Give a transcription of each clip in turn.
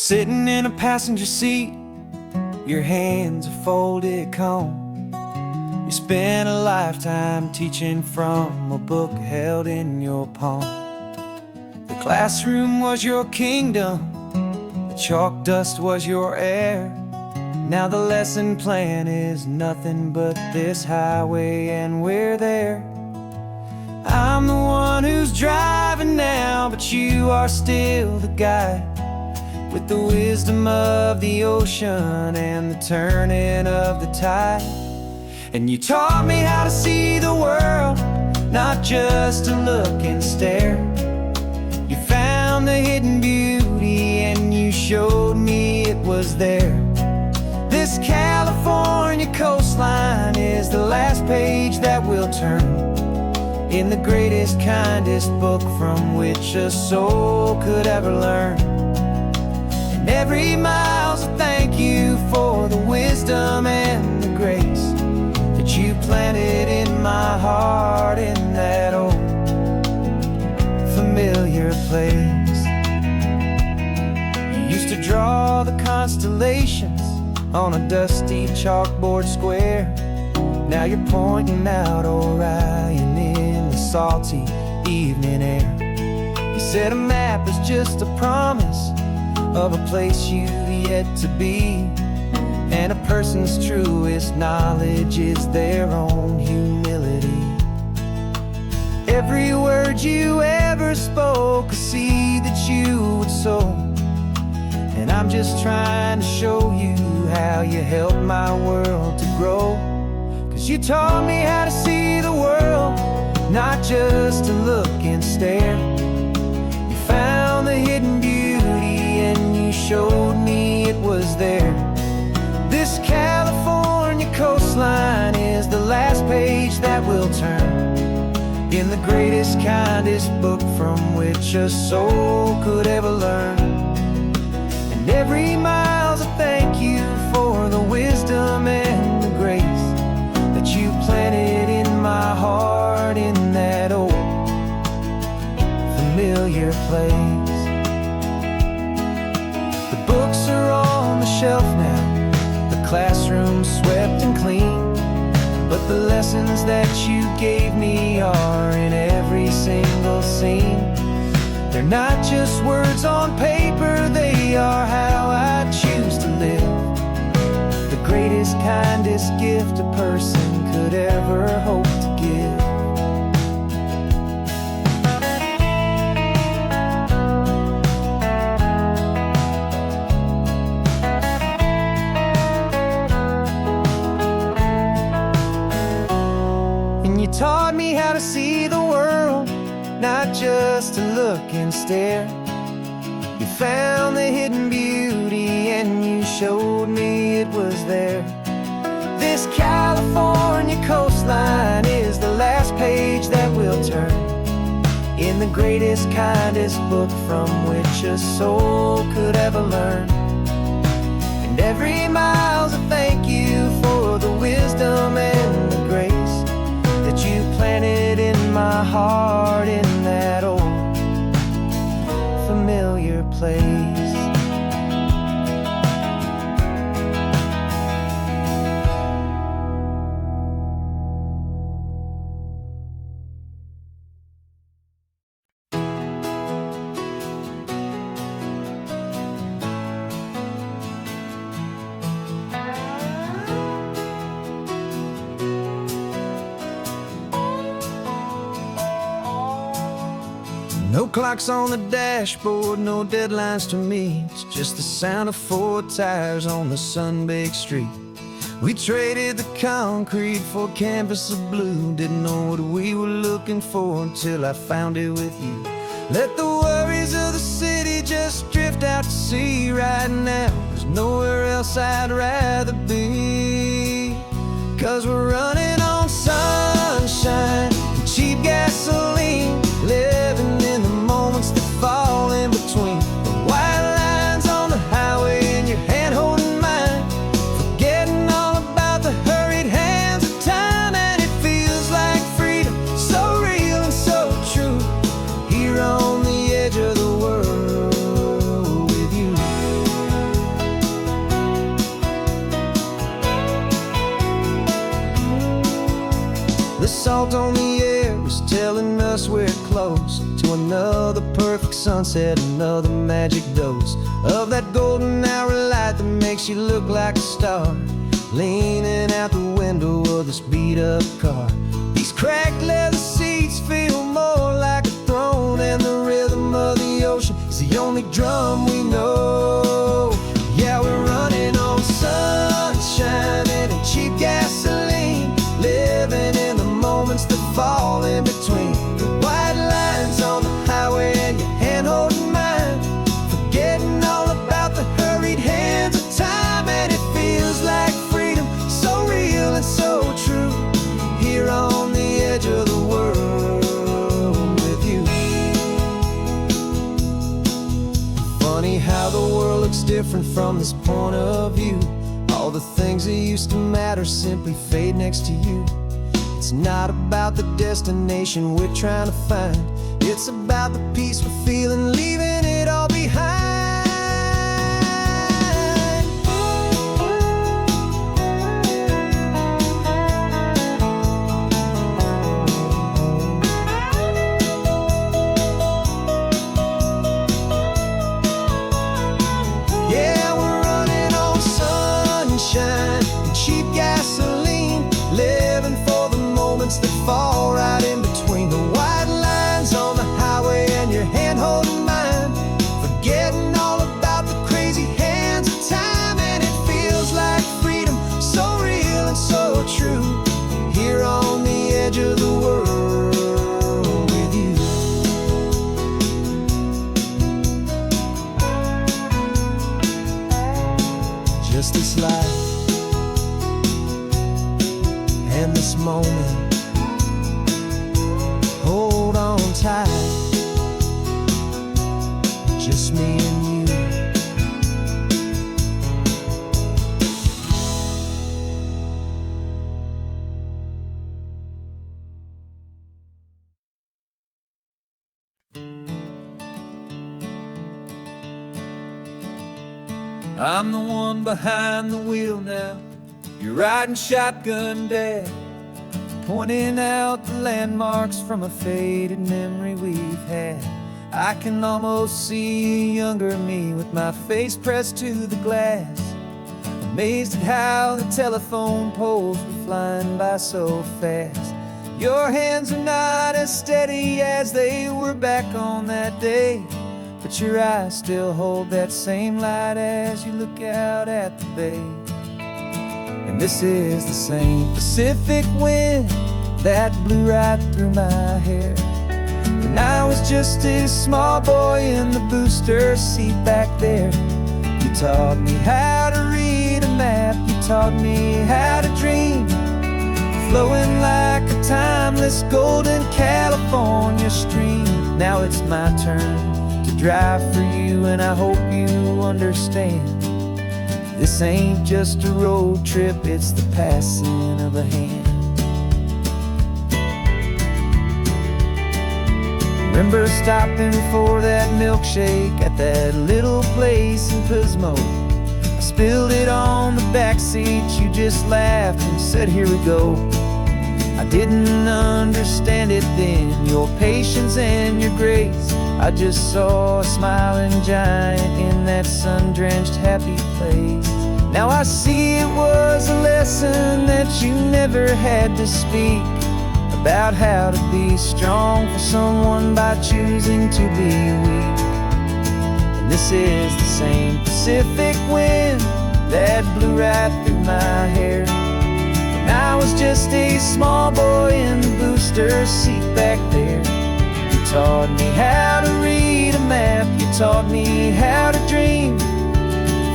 Sitting in a passenger seat, your hands are folded calm. You spent a lifetime teaching from a book held in your palm. The classroom was your kingdom, the chalk dust was your air. Now the lesson plan is nothing but this highway and we're there. I'm the one who's driving now, but you are still the guide, with the wisdom of the ocean and the turning of the tide. And you taught me how to see the world, not just to look and stare. You found the hidden beauty and you showed me it was there. This California coastline is the last page that we'll turn in the greatest, kindest book from which a soul could ever learn. And every mile's a thank you for the wisdom and the grace that you planted in my heart in that old familiar place. You used to draw the constellations on a dusty chalkboard square. Now you're pointing out Orion in the salty evening air. You said a map is just a promise of a place you've yet to be, and a person's truest knowledge is their own humility. Every word you ever spoke, a seed that you would sow, and I'm just trying to show you how you helped my world to grow. 'Cause you taught me how to see the world, not just to look and stare. You found the hidden beauty and you showed me it was there. This California coastline is the last page that we'll turn in the greatest, kindest book from which a soul could ever learn. And every mile's a thank you for the wisdom and the grace that you planted in my heart in that old familiar place. The books are on the shelf now, the classroom swept and clean, but the lessons that you gave me are in every single scene. They're not just words on paper, they are how I choose to live. The greatest, kindest gift a person could ever hope to give. And you taught me how to see the world, not just to look and stare. You found the hidden beauty and you showed me it was there. This California coastline is the last page that we'll turn in the greatest, kindest book from which a soul could ever learn. And every mile's a thank you for the wisdom and the grace that you planted in my heart in that old familiar place. No clocks on the dashboard, no deadlines to meet, just the sound of 4 tires on the sun-baked street. We traded the concrete for a canvas of blue, didn't know what we were looking for until I found it with you. Let the worries of the city just drift out to sea right now. There's nowhere else I'd rather be, 'cause we're running on sunshine and cheap gasoline, living in the moments that fall in between the white lines on the highway and your hand holding mine, forgetting all about the hurried hands of time. And it feels like freedom, so real and so true, here on the edge of the world with you. salt on the air was telling us we're close to another perfect sunset, another magic dose of that golden hour light that makes you look like a star, leaning out the window of this beat-up car. These cracked leather seats feel more like a throne, and the rhythm of the ocean is the only drum we know. Yeah, we're running on sunshine and cheap gasoline, living in the moments that fall in between the white lines on the highway and your hand holding mine, forgetting all about the hurried hands of time. And it feels like freedom, so real and so true, here on the edge of the world with you. Funny how the world looks different from this point of view. All the things that used to matter simply fade next to you. It's not about the destination we're trying to find, it's about the peace we're feeling, leaving it all behind. Yeah, we're running on sunshine and cheap gasoline, living for the moments that fall right in between the white lines on the highway and your hand holding mine, forgetting all about the crazy hands of time. And it feels like freedom, so real and so true, here on the edge of the world with you. Just this life and this moment, hold on tight, just me and you. I'm the one behind the wheel now, you're riding shotgun, Dad, pointing out the landmarks from a faded memory we've had. I can almost see a younger me with my face pressed to the glass, amazed at how the telephone poles were flying by so fast. Your hands are not as steady as they were back on that day, but your eyes still hold that same light as you look out at the bay. And this is the same Pacific wind that blew right through my hair when I was just a small boy in the booster seat back there. You taught me how to read a map, you taught me how to dream, flowing like a timeless golden California stream. Now it's my turn to drive for you, and I hope you understand, this ain't just a road trip, it's the passing of a hand. Remember stopping for that milkshake at that little place in Pismo? I spilled it on the back seat, you just laughed and said, here we go. I didn't understand it then, your patience and your grace. I just saw a smiling giant in that sun-drenched happy place. Now I see it was a lesson that you never had to speak, about how to be strong for someone by choosing to be weak. And this is the same Pacific wind that blew right through my hair when I was just a small boy in the booster seat back there. You taught me how to read a map, you taught me how to dream,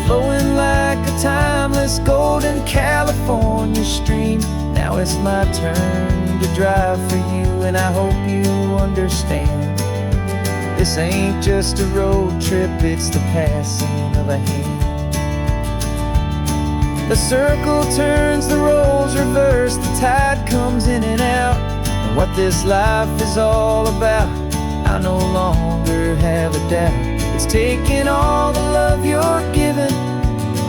flowing like a timeless golden California stream. Now it's my turn to drive for you, and I hope you understand, this ain't just a road trip, it's the passing of a hand. The circle turns, the roles reverse, the tide comes in and out, and what this life is all about, I no longer have a doubt. It's taking all the love you're giving,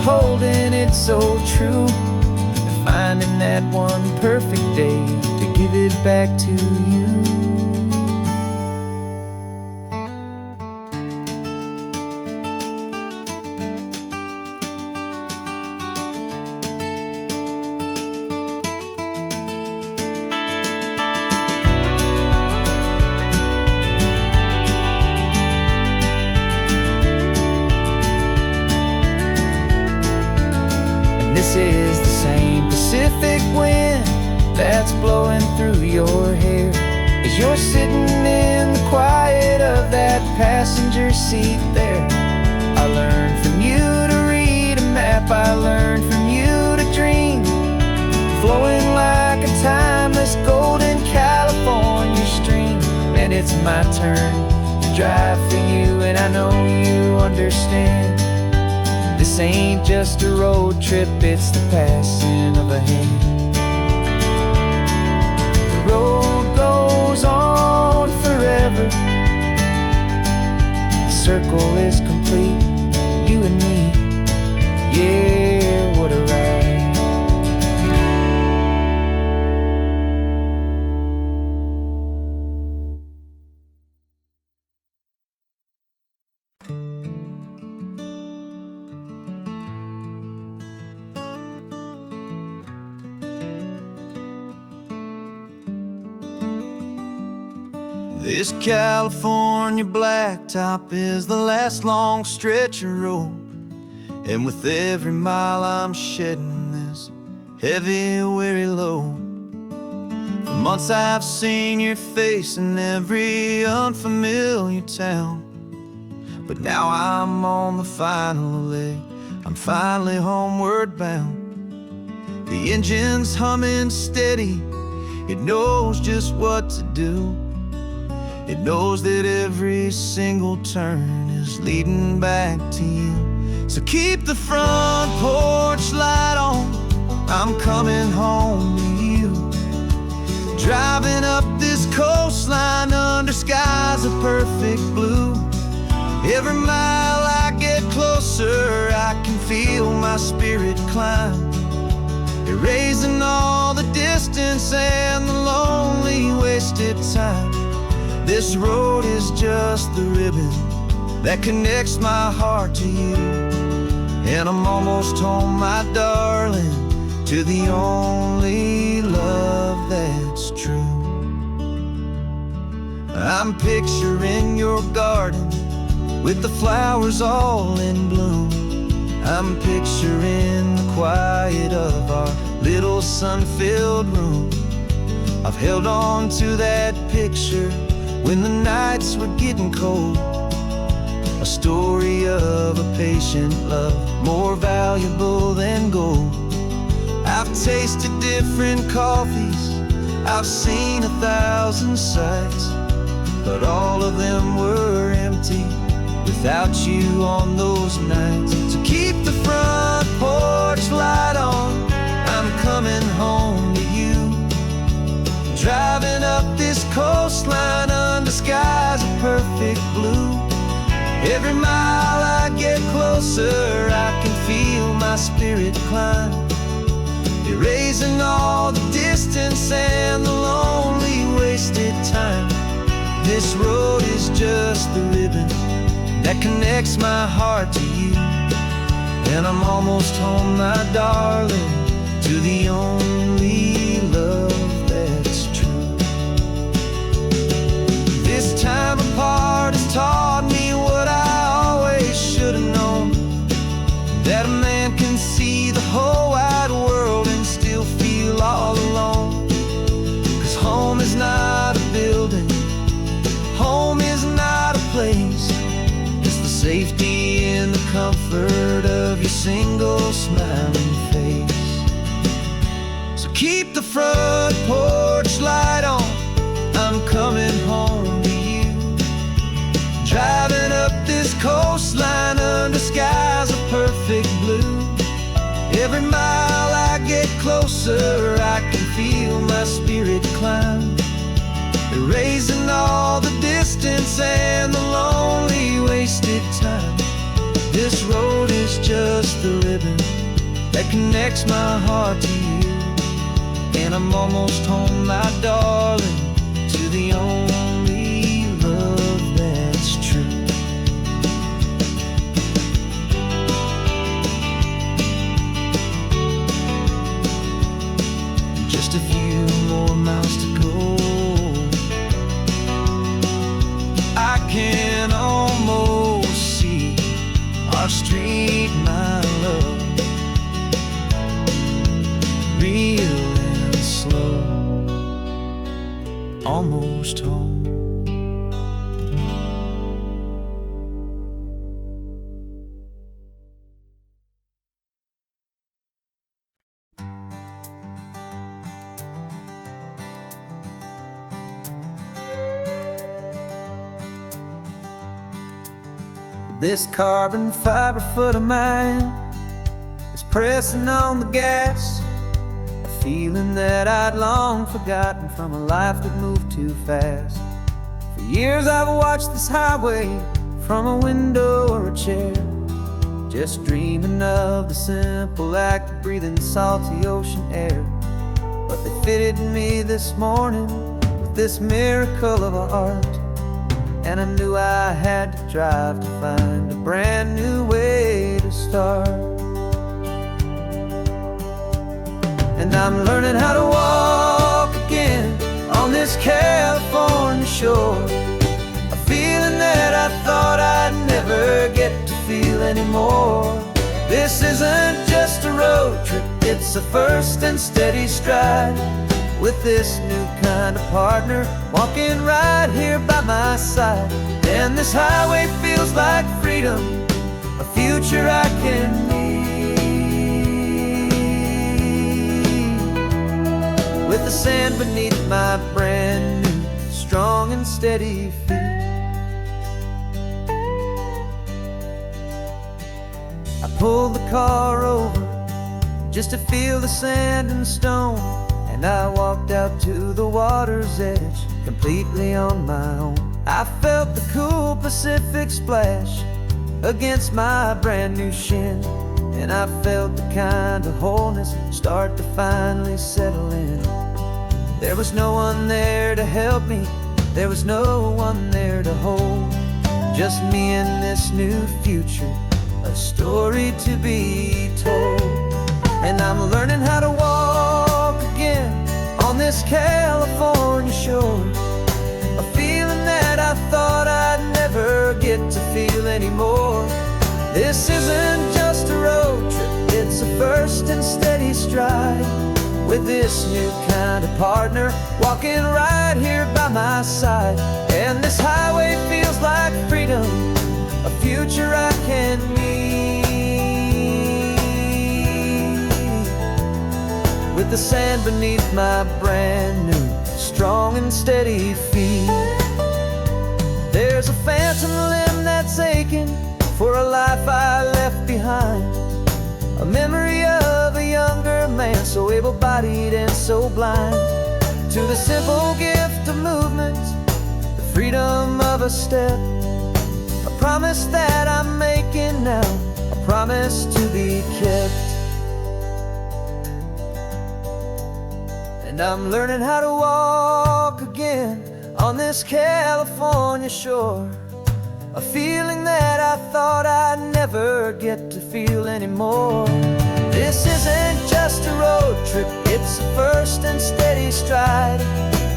holding it so true, and finding that one perfect day to give it back to you. This is the same Pacific wind that's blowing through your hair as you're sitting in the quiet of that passenger seat there. I learned from you to read a map, I learned from you to dream, flowing like a timeless golden California stream. And it's my turn to drive for you, and I know you understand. This ain't just a road trip, it's the passing of a hand. The road goes on forever. The circle is complete, you and me. Yeah, what a ride. This California blacktop is the last long stretch of road, and with every mile I'm shedding this heavy, weary load. For months I've seen your face in every unfamiliar town, but now I'm on the final leg, I'm finally homeward bound. The engine's humming steady, it knows just what to do. It knows that every single turn is leading back to you. So keep the front porch light on, I'm coming home to you. Driving up this coastline under skies of perfect blue. Every mile I get closer, I can feel my spirit climb, erasing all the distance and the lonely wasted time. This road is just the ribbon that connects my heart to you, and I'm almost home, my darling, to the only love that's true. I'm picturing your garden with the flowers all in bloom. I'm picturing the quiet of our little sun-filled room. I've held on to that picture when the nights were getting cold, a story of a patient love, more valuable than gold. I've tasted different coffees, I've seen 1,000 sights, but all of them were empty without you on those nights. So keep the front porch light on, I'm coming home to you. Driving up this coastline under skies of perfect blue. Every mile I get closer, I can feel my spirit climb, erasing all the distance and the lonely wasted time. This road is just the ribbon that connects my heart to you, and I'm almost home, my darling, to the only love that's true. This time apart has taught me what I always should have known, that a man can see the whole wide world and still feel all alone. 'Cause home is not a building, home is not a place, it's the safety and the comfort of your single smiling face. So keep the front porch light on, I'm coming home to you. Driving up this coastline under skies of perfect blue. Every mile I get closer, I can feel my spirit climb, erasing all the distance and the lonely wasted time. This road is just the ribbon that connects my heart to you, And I'm almost home, my darling, to the only love that's true. Just a few more miles to go. I can almost see our street, my love, real and slow, almost home. This carbon fiber foot of mine is pressing on the gas, a feeling that I'd long forgotten from a life that moved too fast. For years I've watched this highway from a window or a chair, just dreaming of the simple act of breathing salty ocean air. But they fitted me this morning with this miracle of art, and I knew I had to drive to find a brand new way to start. And I'm learning how to walk again on this California shore, a feeling that I thought I'd never get to feel anymore. This isn't just a road trip, it's a first and steady stride, with this new kind of partner walking right here by my side. And this highway feels like freedom, a future I can need, with the sand beneath my brand new strong and steady feet. I pulled the car over just to feel the sand and stone, and I walked out to the water's edge completely on my own. I felt the cool Pacific splash against my brand new shin, and I felt the kind of wholeness start to finally settle in. There was no one there to help me, there was no one there to hold, just me and this new future, a story to be told. And I'm learning how to walk again on this California shore, a feeling that I thought I'd never get to feel anymore. This isn't just a road trip, it's a first and steady stride, with this new kind of partner walking right here by my side. And this highway feels like freedom, a future I can need, with the sand beneath my brand new strong and steady feet. There's a phantom limb that's aching for a life I left behind, a memory of a younger man so able-bodied and so blind, to the simple gift of movement, the freedom of a step, a promise that I'm making now, a promise to be kept. And I'm learning how to walk again on this California shore, a feeling that I thought I'd never get to feel anymore. This isn't just a road trip, it's a first and steady stride,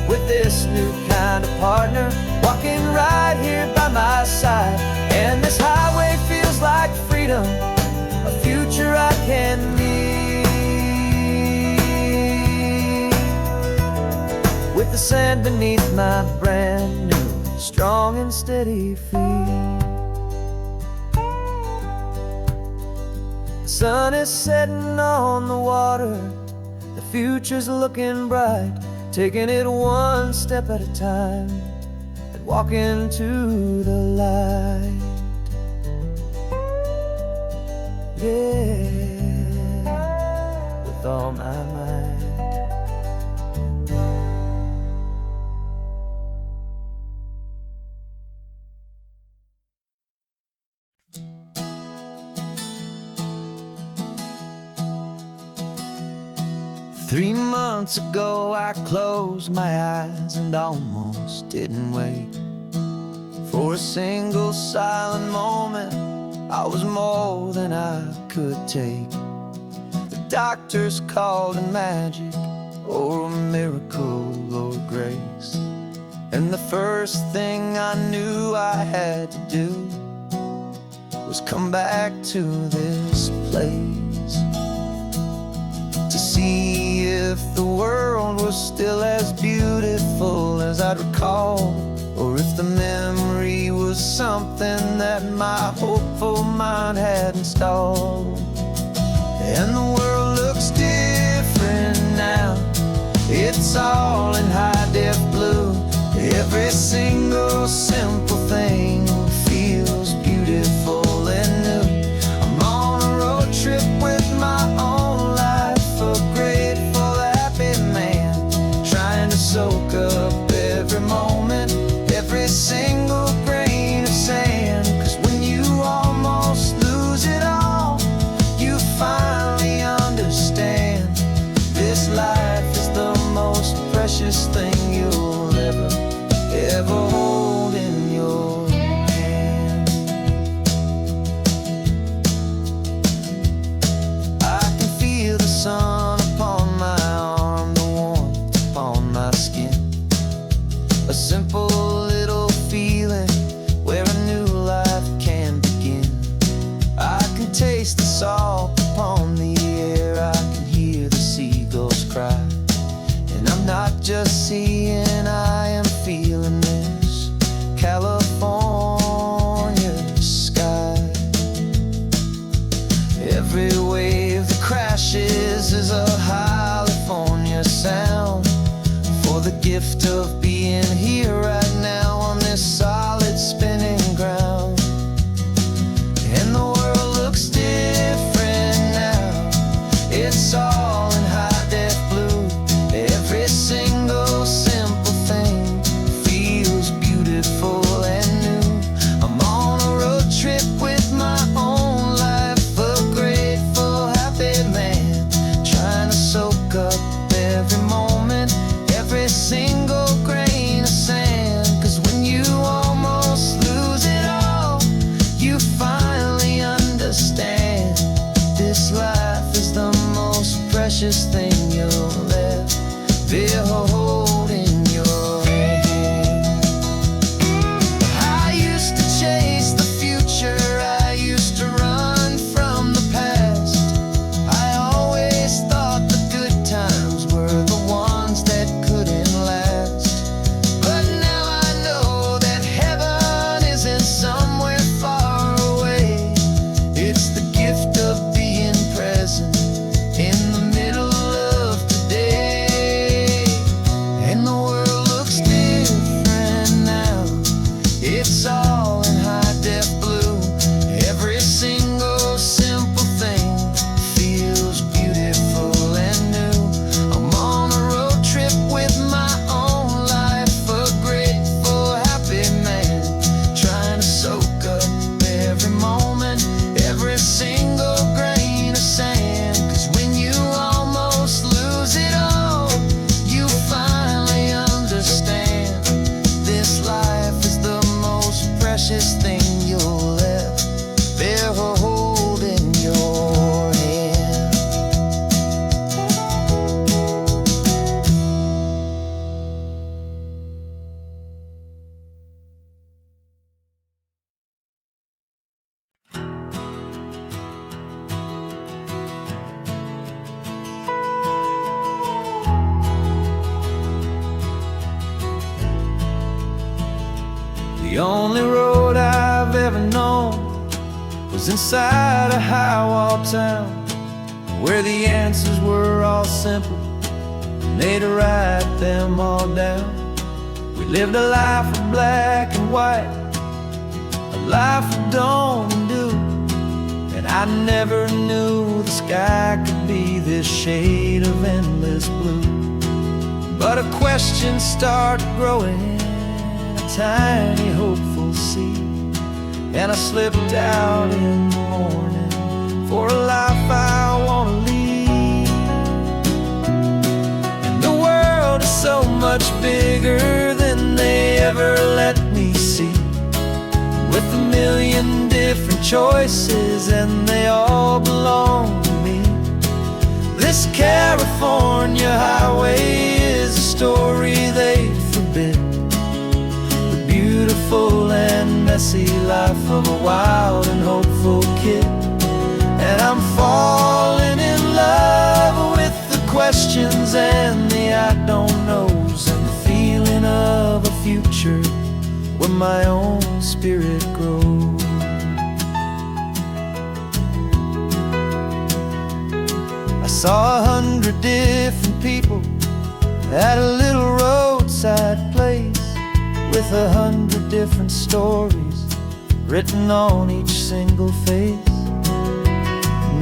with this new kind of partner walking right here by my side. And this highway feels like freedom, a future I can need, with the sand beneath my brand new strong and steady feet. The sun is setting on the water, the future's looking bright, taking it one step at a time and walking to the light. Yeah, with all my might. 3 months ago I closed my eyes and almost didn't wait for a single silent moment. I was more than I could take. The doctors called it magic, or a miracle, or grace. And the first thing I knew I had to do was come back to this place, to see if the world was still as beautiful as I'd recall, or if the memory was something that my hopeful mind had installed. And the world looks different now. It's all in high-def blue. Every single simple thing feels beautiful and new. I'm on a road trip with my own life, a grateful, happy man, trying to soak up every moment, every single grain of sand. 'Cause when you almost lose it all, you finally understand this life is the most precious thing you'll ever hold in your hand. I can feel the sun upon my arm, the warmth upon my skin, a simple little feeling where a new life can begin. I can taste the salt upon the air, I can hear the seagulls cry, and I'm not just seeing, I am feeling this California sky. Every wave that crashes is a California sound, for the gift of being here right now on this solid spinning ground. And the world looks different now. It's all in high-def blue. Every single simple thing feels beautiful and new. I'm on a road trip with my own life, a grateful, happy man, trying to soak up every moment, every single grain of sand. 'Cause when you almost lose it all, you finally understand this life is the most precious thing you'll ever behold in your hand. I used to chase the future, I used to run from the past. I always thought the good times were the ones that couldn't last. But now I know that heaven isn't somewhere far away. It's the gift of being present in the middle of today. And the world looks different now. It's all in high-def blue. Every single simple thing feels beautiful and new. I'm on a road trip with my own life, a grateful, happy man, trying to soak up every moment, every single grain of sand. 'Cause when you almost lose it all, you finally understand this life is the most precious thing you'll ever hold in your hand. The only road I've ever known was inside a high-wall town, where the answers were all simple and they'd write them all down. We lived a life of black and white, a life of dawn and dew, and I never knew the sky could be this shade of endless blue. But a question started growing, a tiny hopeful seed, and I slipped out in the morning for a life I want to lead. million different choices, and they all belong to me. This California highway is a story they forbid, the beautiful and messy life of a wild and hopeful kid. And I'm falling in love with the questions and the I don't knows, and the feeling of a future where my own spirit grows. I saw 100 different people at a little roadside place, with 100 different stories written on each single face.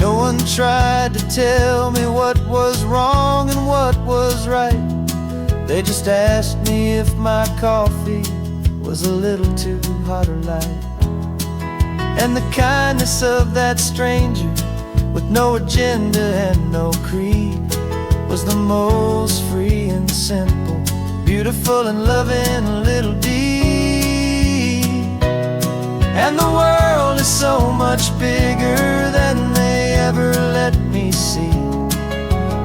No one tried to tell me what was wrong and what was right. They just asked me if my coffee was a little too hot or light. And the kindness of that stranger, with no agenda and no creed, was the most free and simple, beautiful and loving little deed. And the world is so much bigger than they ever let me see,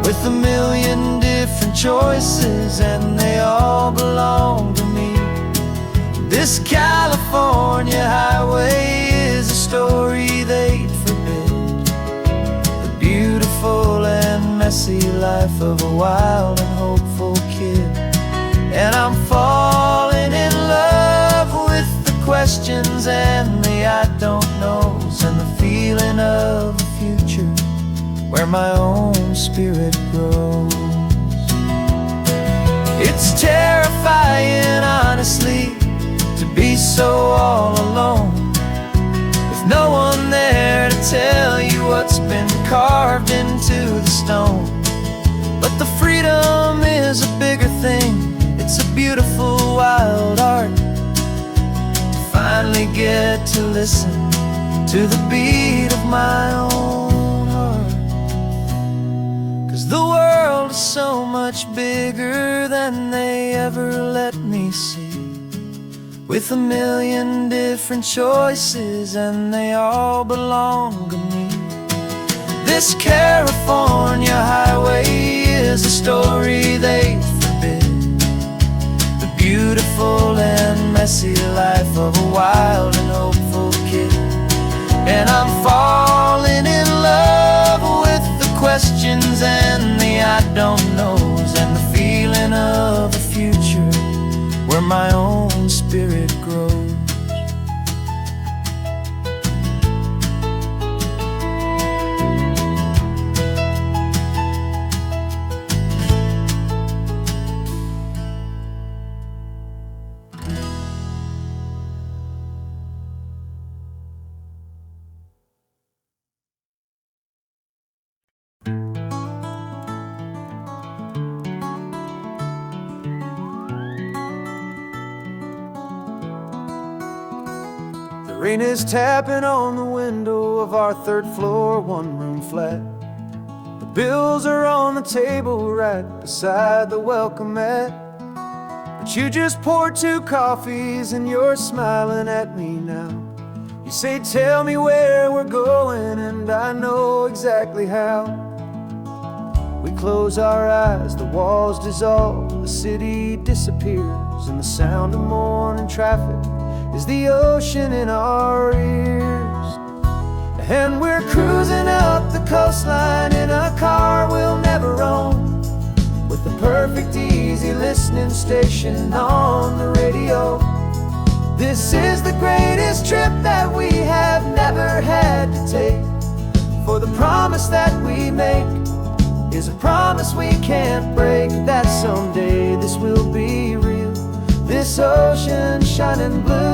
with a million different choices, and they all belong to me. This California highway is a story they'd forbid, the beautiful and messy life of a wild and hopeful kid. And I'm falling in love with the questions and the I don't knows, and the feeling of a future where my own spirit grows. It's terrifying, honestly, to be so all alone, with no one there to tell you what's been carved into the stone. But the freedom is a bigger thing. It's a beautiful wild art to finally get to listen to the beat of my own heart. 'Cause the world is so much bigger than they ever let me see, with a million different choices, and they all belong to me. This California highway is a story they forbid, the beautiful and messy life of a wild and hopeful kid. And I'm falling in love with the questions and the I don't knows, and the feeling of a future where my own spirit grows. The rain is tapping on the window of our third floor, one-room flat. The bills are on the table right beside the welcome mat. But you just poured 2 coffees and you're smiling at me now. You say, tell me where we're going, and I know exactly how. We close our eyes, the walls dissolve, the city disappears, and the sound of morning traffic is the ocean in our ears. And we're cruising up the coastline in a car we'll never own, with the perfect easy listening station on the radio. This is the greatest trip that we have never had to take, for the promise that we make is a promise we can't break, that someday this will be real, this ocean shining blue.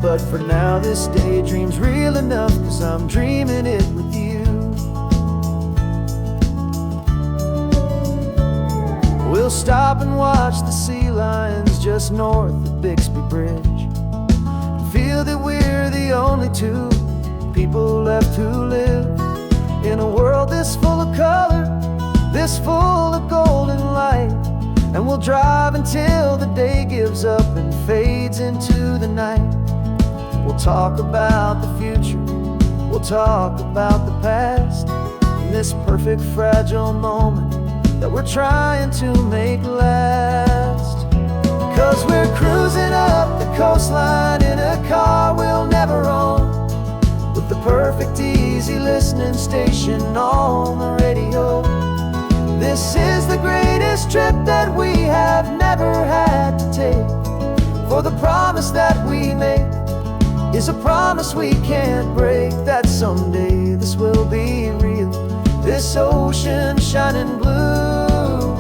But for now this daydream's real enough, 'cause I'm dreaming it with you. We'll stop and watch the sea lions just north of Bixby Bridge, and feel that we're the only 2 people left who live in a world this full of color, this full of golden light. And we'll drive until the day gives up and fades into the night. We'll talk about the future, we'll talk about the past, in this perfect fragile moment that we're trying to make last. 'Cause we're cruising up the coastline in a car we'll never own, with the perfect easy listening station on the radio. This is the greatest trip that we have never had to take, for the promise that we make is a promise we can't break, that someday this will be real, this ocean shining blue.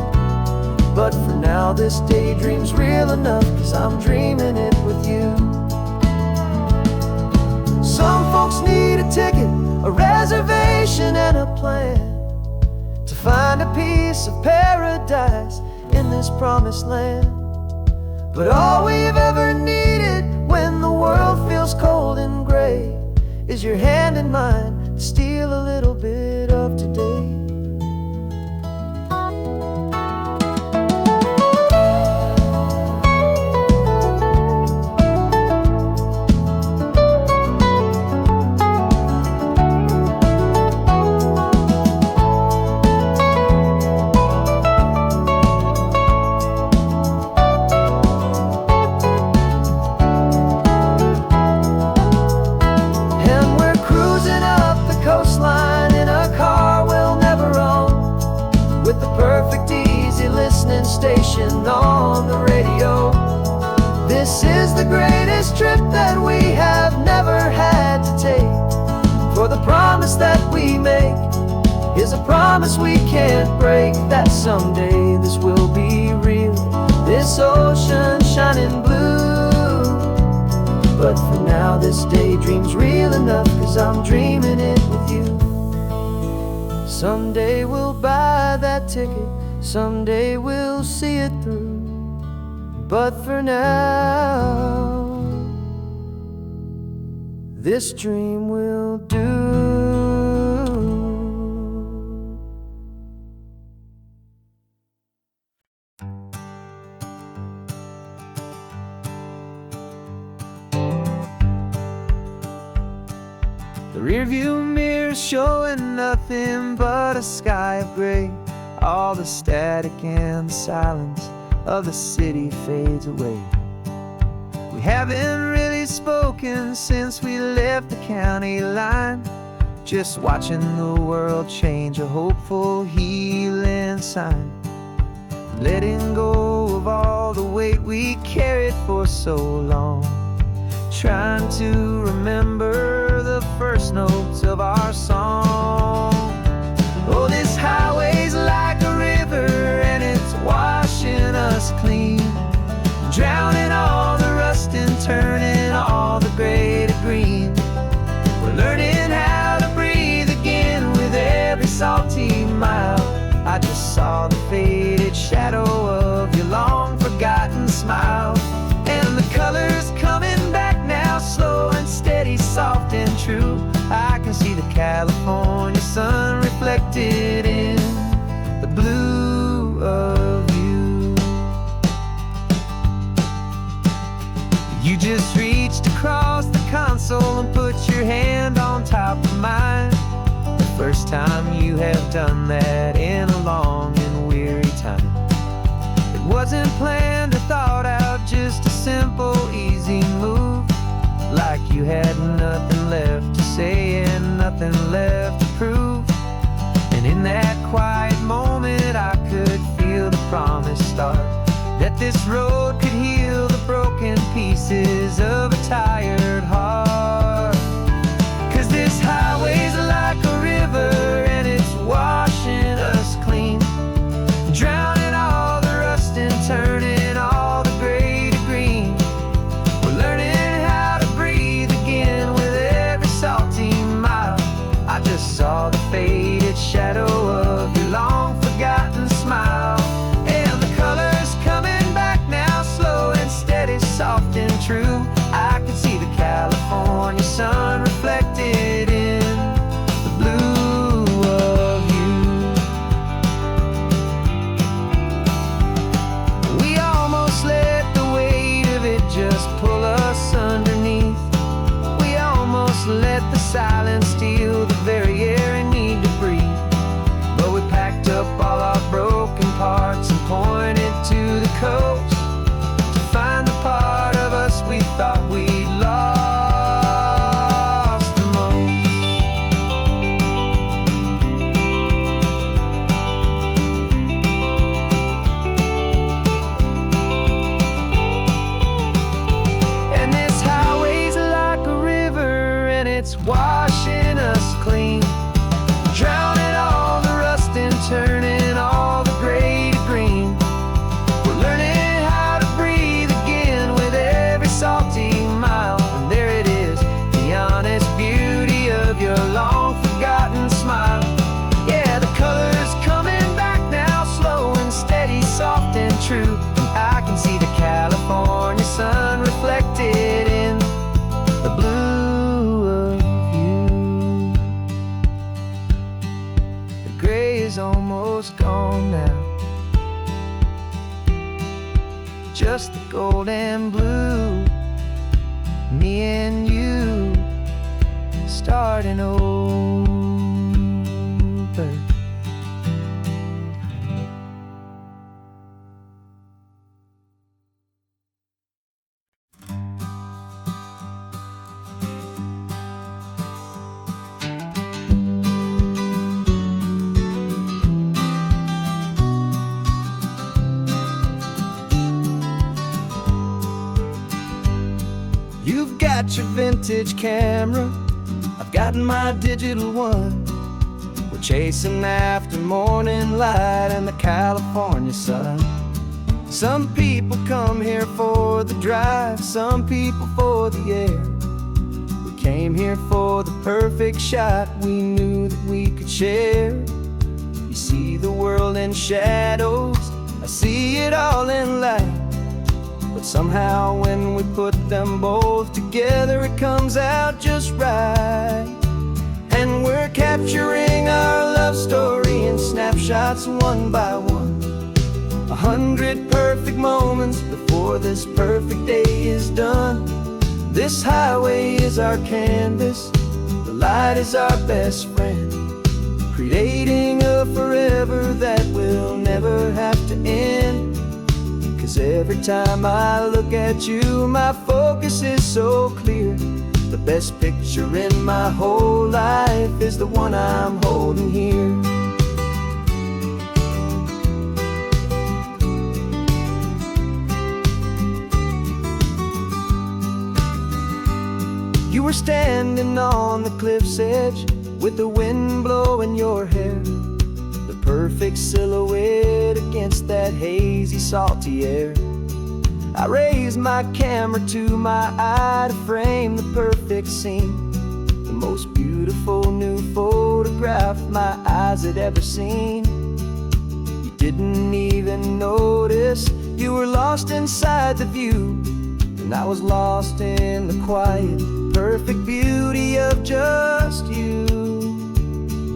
But for now this daydream's real enough, 'cause I'm dreaming it with you. Some folks need a ticket, a reservation and a plan to find a piece of paradise in this promised land. But all we've ever needed when the world feels cold and gray is your hand in mine to steal a little bit of today. Station on the radio. This is the greatest trip that we have never had to take, for the promise that we make is a promise we can't break, that someday this will be real, this ocean shining blue. But for now this daydream's real enough, 'cause I'm dreaming it with you. Someday we'll buy that ticket, someday we'll see it through, but for now this dream will do. The rearview mirror's showing nothing but a sky of gray. All the static and the silence of the city fades away. We haven't really spoken since we left the county line, just watching the world change, a hopeful healing sign. Letting go of all the weight we carried for so long, trying to remember the first notes of our song. Oh, this highway's like a river and it's washing us clean, drowning all the rust and turning all the gray to green. We're learning how to breathe again with every salty mile. I just saw the faded shadow of your long forgotten smile, and the colors coming back now, slow and steady, soft and true. I can see the California sun reflected in the blue of you. You just reached across the console and put your hand on top of mine. The first time you have done that in a long and weary time. It wasn't planned or thought out, just a simple, easy move, like you had nothing left to say and nothing left to prove. And in that quiet moment I could feel the promise start, that this road could heal the broken pieces of a tired heart. 'Cause this highway's like a river and it's washing us clean, drowning all the rust and turning all the gray to green. We're learning how to breathe again with every salty mile. I just saw the faded shadow of your long forgotten smile, and the colors coming back now, slow and steady, soft and true. I can see the California picked up all our broken parts and pointed to the coast to find the part of us we thought we'd lost the most. And this highway's like a river, and it's washing us clean, drowning all the rust and turning all the gray to green. We're learning how to breathe again with every salty mile. And there it is, the honest beauty of your long forgotten smile. Yeah, the color's coming back now, slow and steady, soft and true. And I can see the California sun reflected in the blue of you. The gray is almost gone now, just the gold and blue. Me and you starting over. You've got your vintage camera, I've got my digital one. We're chasing after morning light and the California sun. Some people come here for the drive, some people for the air. We came here for the perfect shot we knew that we could share. You see the world in shadows, I see it all in light. But somehow when we put them both together, it comes out just right. And we're capturing our love story in snapshots one by one. 100 perfect moments before this perfect day is done. This highway is our canvas, the light is our best friend, creating a forever that will never have to end. 'Cause every time I look at you, my focus is so clear. The best picture in my whole life is the one I'm holding here. You were standing on the cliff's edge with the wind blowing your hair, the perfect silhouette against that hazy, salty air. I raised my camera to my eye to frame the perfect scene, the most beautiful new photograph my eyes had ever seen. You didn't even notice you were lost inside the view, and I was lost in the quiet, perfect beauty of just you.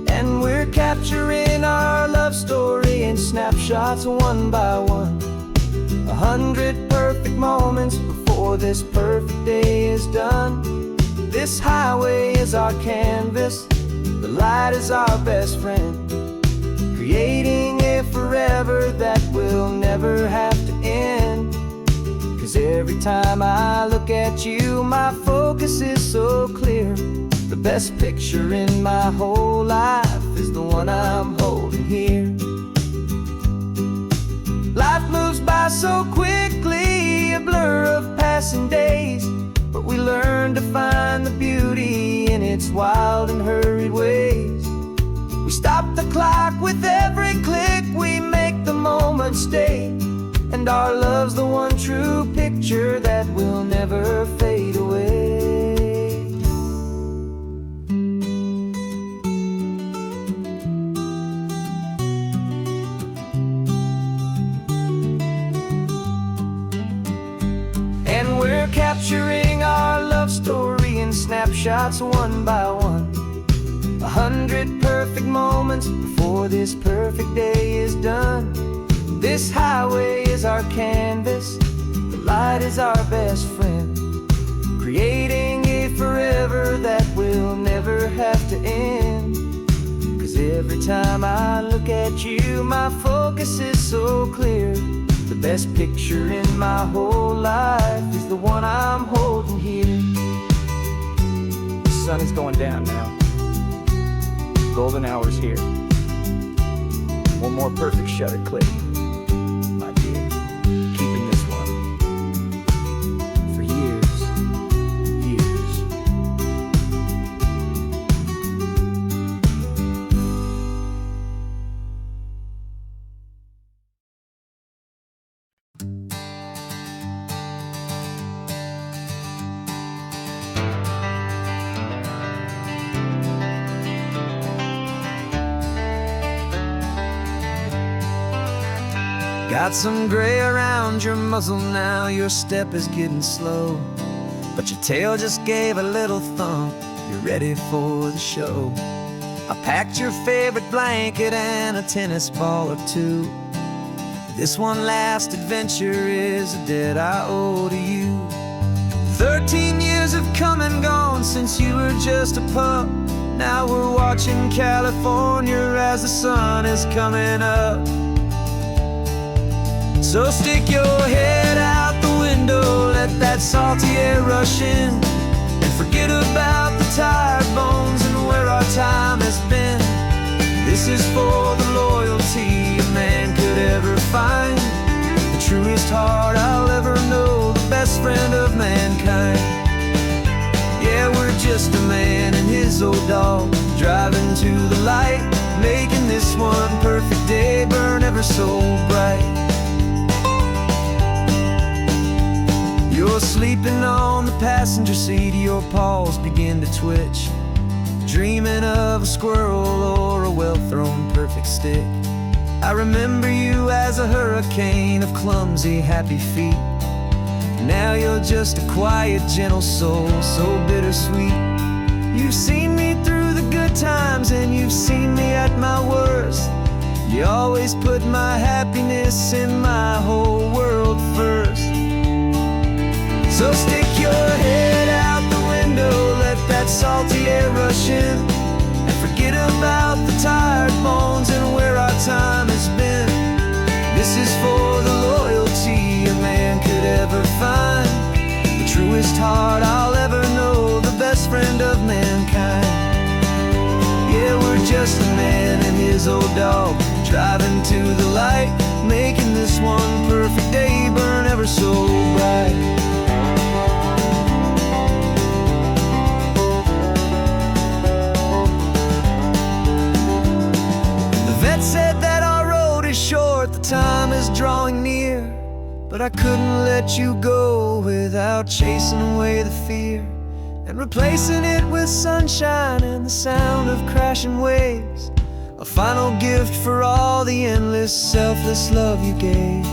And we're capturing our love story in snapshots one by one. 100 perfect moments before this perfect day is done. This highway is our canvas, the light is our best friend, creating a forever that will never have to end. 'Cause every time I look at you, my focus is so clear. The best picture in my whole life is the one I'm holding here. Life moves by so quickly, a blur of passing days, but we learn to find the beauty in its wild and hurried ways. We stop the clock with every click, we make the moment stay, and our love's the one true picture that will never fade away. And we're capturing our love story in snapshots one by one. 100 perfect moments before this perfect day is done. This highway is our canvas, the light is our best friend, creating a forever that will never have to end. 'Cause every time I look at you, my focus is so clear. The best picture in my whole life is the one I'm holding here. The sun is going down now. Golden hour's here. One more perfect shutter click, my dear. Keeping this one for years, years. Got some gray around your muzzle now, your step is getting slow, but your tail just gave a little thump, you're ready for the show. I packed your favorite blanket and a tennis ball or two. This one last adventure is a debt I owe to you. 13 years have come and gone since you were just a pup. Now we're watching California as the sun is coming up. So stick your head out the window, let that salty air rush in, and forget about the tired bones and where our time has been. This is for the loyalty a man could ever find, the truest heart I'll ever know, the best friend of mankind. Yeah, we're just a man and his old dog, driving to the light, making this one perfect day burn ever so bright. You're sleeping on the passenger seat, your paws begin to twitch, dreaming of a squirrel or a well-thrown perfect stick. I remember you as a hurricane of clumsy, happy feet. Now you're just a quiet, gentle soul, so bittersweet. You've seen me through the good times and you've seen me at my worst. You always put my happiness in my whole world first. So stick your head out the window, let that salty air rush in, and forget about the tired bones and where our time has been. This is for the loyalty a man could ever find, the truest heart I'll ever know, the best friend of mankind. Yeah, we're just a man and his old dog, driving to the light, making this one perfect day burn ever so bright. Said that our road is short, the time is drawing near, but I couldn't let you go without chasing away the fear and replacing it with sunshine and the sound of crashing waves, a final gift for all the endless, selfless love you gave.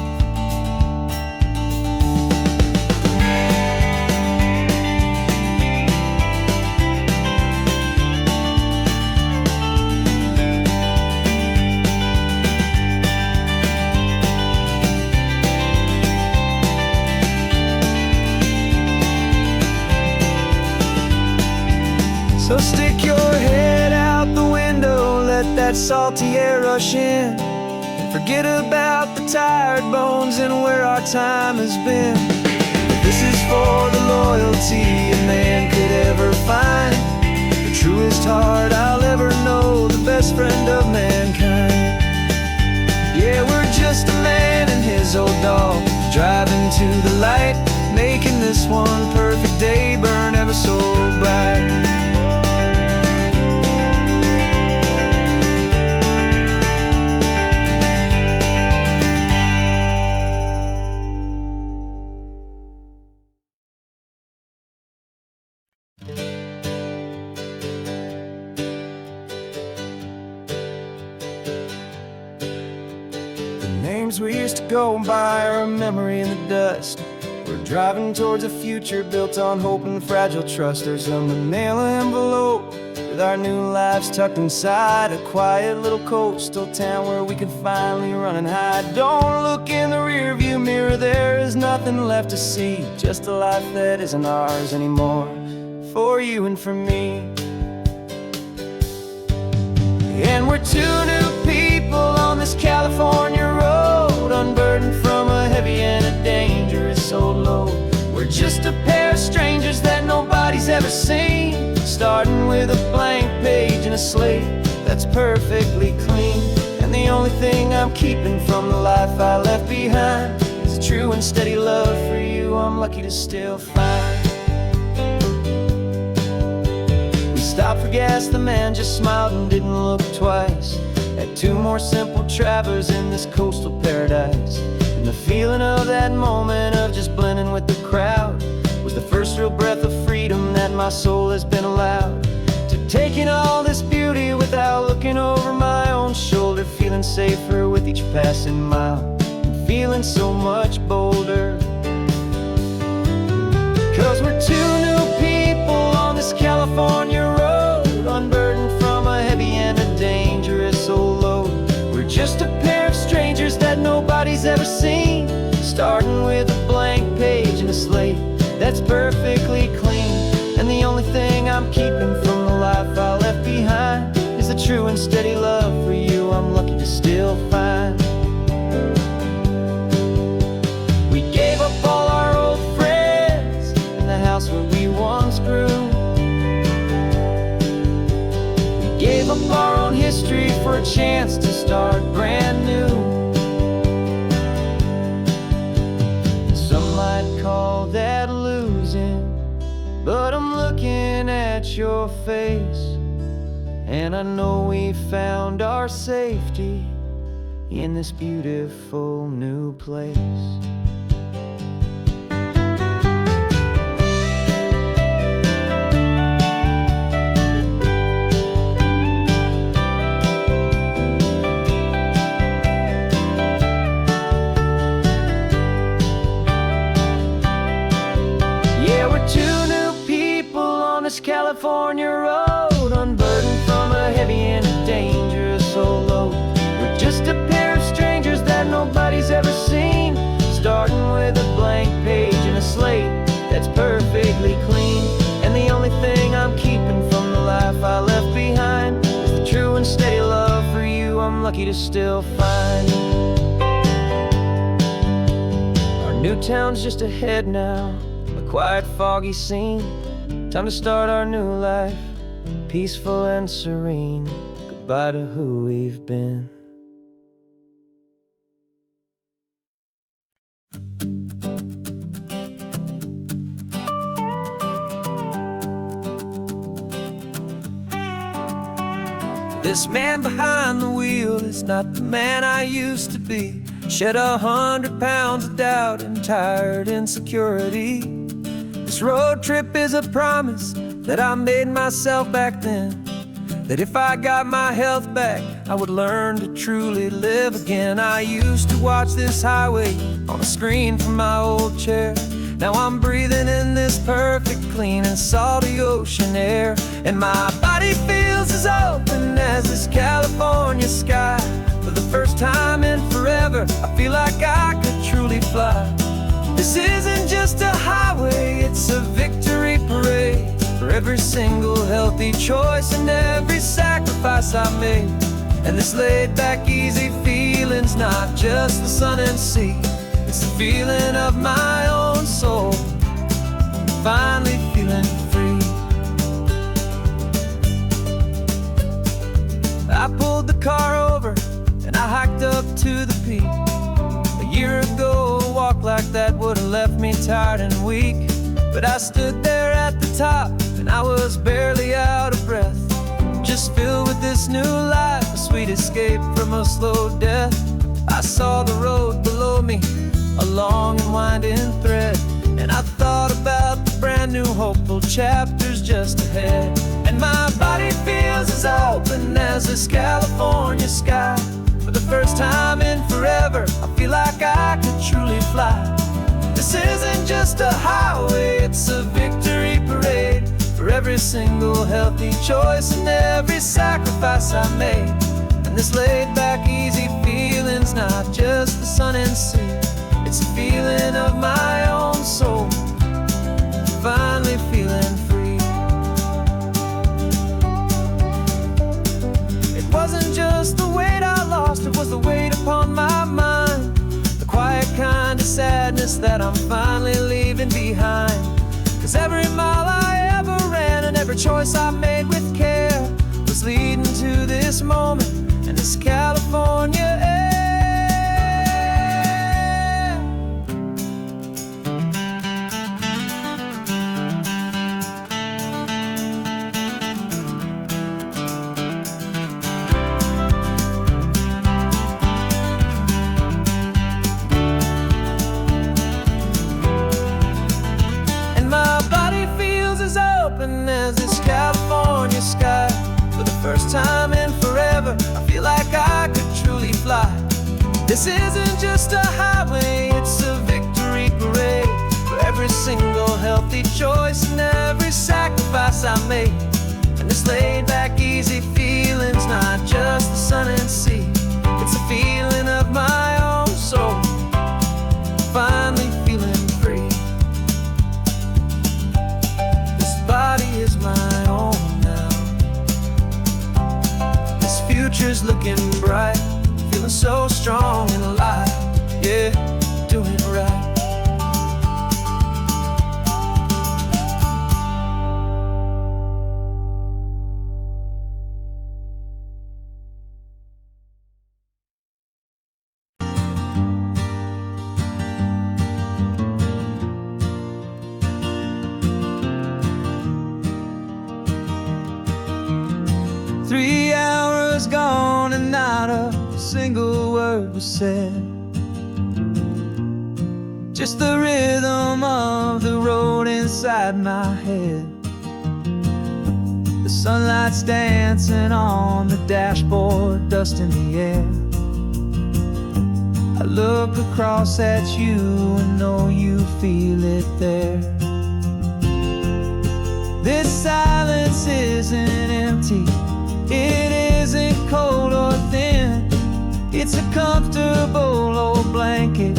So stick your head out the window, let that salty air rush in, and forget about the tired bones and where our time has been. This is for the loyalty a man could ever find, the truest heart I'll ever know, the best friend of mankind. Yeah, we're just a man and his old dog, driving to the light, making this one perfect day burn ever so bright. Names we used to go by are a memory in the dust. We're driving towards a future built on hope and fragile trust. There's a manila envelope with our new lives tucked inside, a quiet little coastal town where we can finally run and hide. Don't look in the rearview mirror, there is nothing left to see, just a life that isn't ours anymore, for you and for me. And we're two new people on this California road, unburdened from a heavy and a dangerous old load. We're just a pair of strangers that nobody's ever seen, starting with a blank page and a slate that's perfectly clean. And the only thing I'm keeping from the life I left behind is a true and steady love for you I'm lucky to still find. We stopped for gas, the man just smiled and didn't look twice. Had two more simple travelers in this coastal paradise. And the feeling of that moment of just blending with the crowd was the first real breath of freedom that my soul has been allowed to take in all this beauty without looking over my own shoulder, feeling safer with each passing mile and feeling so much bolder. 'Cause we're two new people on this California road, unburdened from a heavy and a dangerous old load. We're just a pair of strangers that nobody's ever seen, starting with a blank page and a slate that's perfectly clean. And the only thing I'm keeping from the life I left behind is a true and steady love for you I'm lucky to still find. We gave up all our old friends in the house where we once grew. We gave up our own history for a chance to start brand new. Some might call that losing, but I'm looking at your face, and I know we found our safety in this beautiful new place. Yeah, we're two new people on this California road, unburdened from a heavy and a dangerous old load. We're just a pair of strangers that nobody's ever seen, starting with a blank page and a slate that's perfectly clean. And the only thing I'm keeping from the life I left behind is the true and steady love for you I'm lucky to still find. Our new town's just ahead now, a quiet, foggy scene. Time to start our new life, peaceful and serene. Goodbye to who we've been. This man behind the wheel is not the man I used to be. Shed 100 pounds of doubt and tired insecurity. This road trip is a promise that I made myself back then, that if I got my health back, I would learn to truly live again. I used to watch this highway on a screen from my old chair. Now I'm breathing in this perfect, clean and salty ocean air. And my body feels as open as this California sky. For the first time in forever, I feel like I could truly fly. This isn't just a highway, it's a victory parade for every single healthy choice and every sacrifice I made. And this laid back, easy feeling's not just the sun and sea, it's the feeling of my own soul, finally feeling free. I pulled the car over and I hiked up to the peak. A year ago, a walk like that would have left me tired and weak. But I stood there at the top and I was barely out of breath, just filled with this new life, a sweet escape from a slow death. I saw the road below me, a long and winding thread, and I thought about the brand new hopeful chapters just ahead. And my body feels as open as this California sky. For the first time in forever, I feel like I could truly fly. This isn't just a highway, it's a victory parade for every single healthy choice and every sacrifice I made. And this laid back, easy feeling's not just the sun and sea, it's a feeling of my own soul, finally feeling free. It wasn't upon my mind, the quiet kind of sadness that I'm finally leaving behind. 'Cause every mile I ever ran and every choice I made with care was leading to this moment and this California air. As this California sky, for the first time in forever, I feel like I could truly fly. This isn't just a highway, it's a victory parade for every single healthy choice and every sacrifice I made. And this laid back easy feeling's not just the sun and sea, it's a feeling of my own soul, finally feeling free. Body is my own now. This future's looking bright, feeling so strong and alive. Yeah, doing it right. 3 hours gone and not a single word was said. Just the rhythm of the road inside my head. The sunlight's dancing on the dashboard, dust in the air. I look across at you and know you feel it there. This silence isn't empty, it isn't cold or thin. It's a comfortable old blanket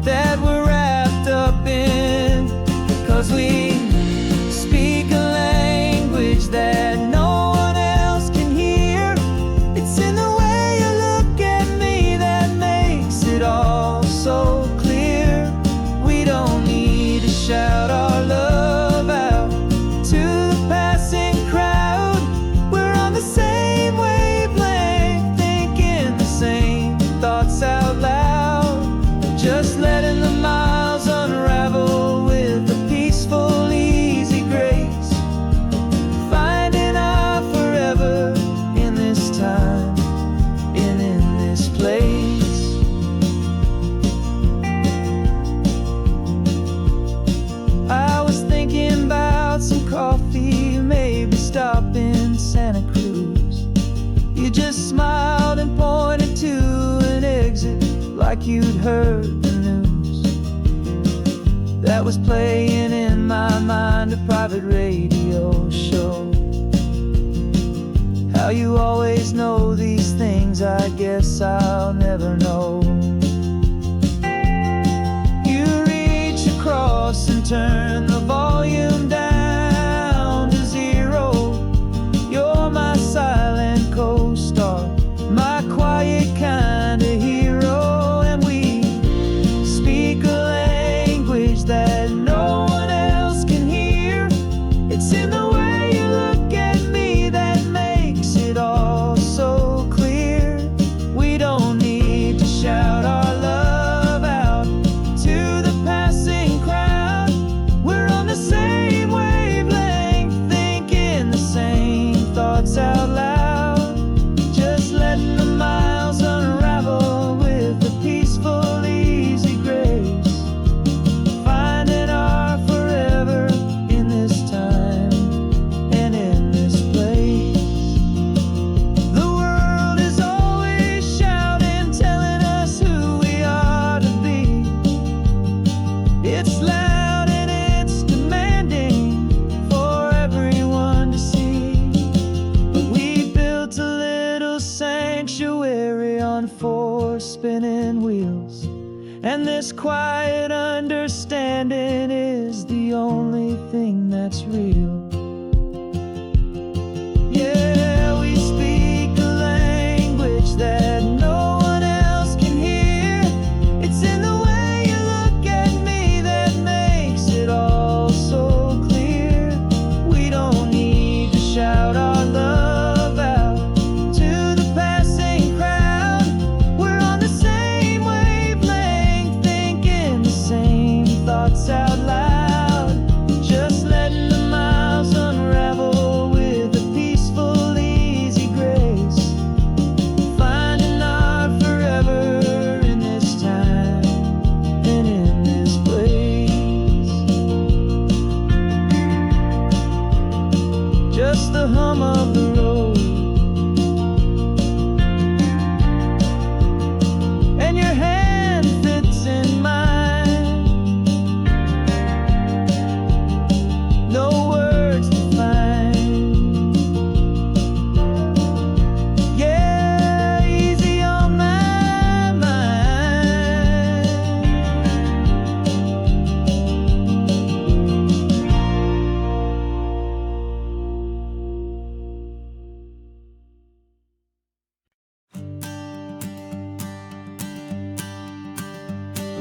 that we're wrapped up in. 'Cause we speak a language that no one else can hear. It's in the way you look at me that makes it all so clear. We don't need to shout our love out to the passing crowd. We're on the same wavelength, thinking the same thoughts out loud. Just letting the miles unravel with a peaceful, easy grace. Finding our forever in this time and in this place. I was thinking about some coffee, maybe stop in Santa Cruz. You just smiled and pointed to an exit like you'd heard the news. That was playing in my mind, a private radio show. How you always know these things, I guess I'll never know. You reach across and turn the volume down to 0. You're my silent co-star, my quiet kind of hero. And we speak a language that no one else can hear. It's in the way you look at me that makes it all so clear. We don't need to shout our love out to the passing crowd. We're on the same wavelength, thinking the same thoughts out loud. Just letting the miles unravel with a peaceful, easy grace. Finding our forever in this time and in this place. The world is always shouting, telling us who we are to be. It's loud and it's demanding for everyone to see. But we built a little sanctuary on 4 spinning wheels, and this quiet understanding is the only thing that's real. Yeah, we speak a language that no one else can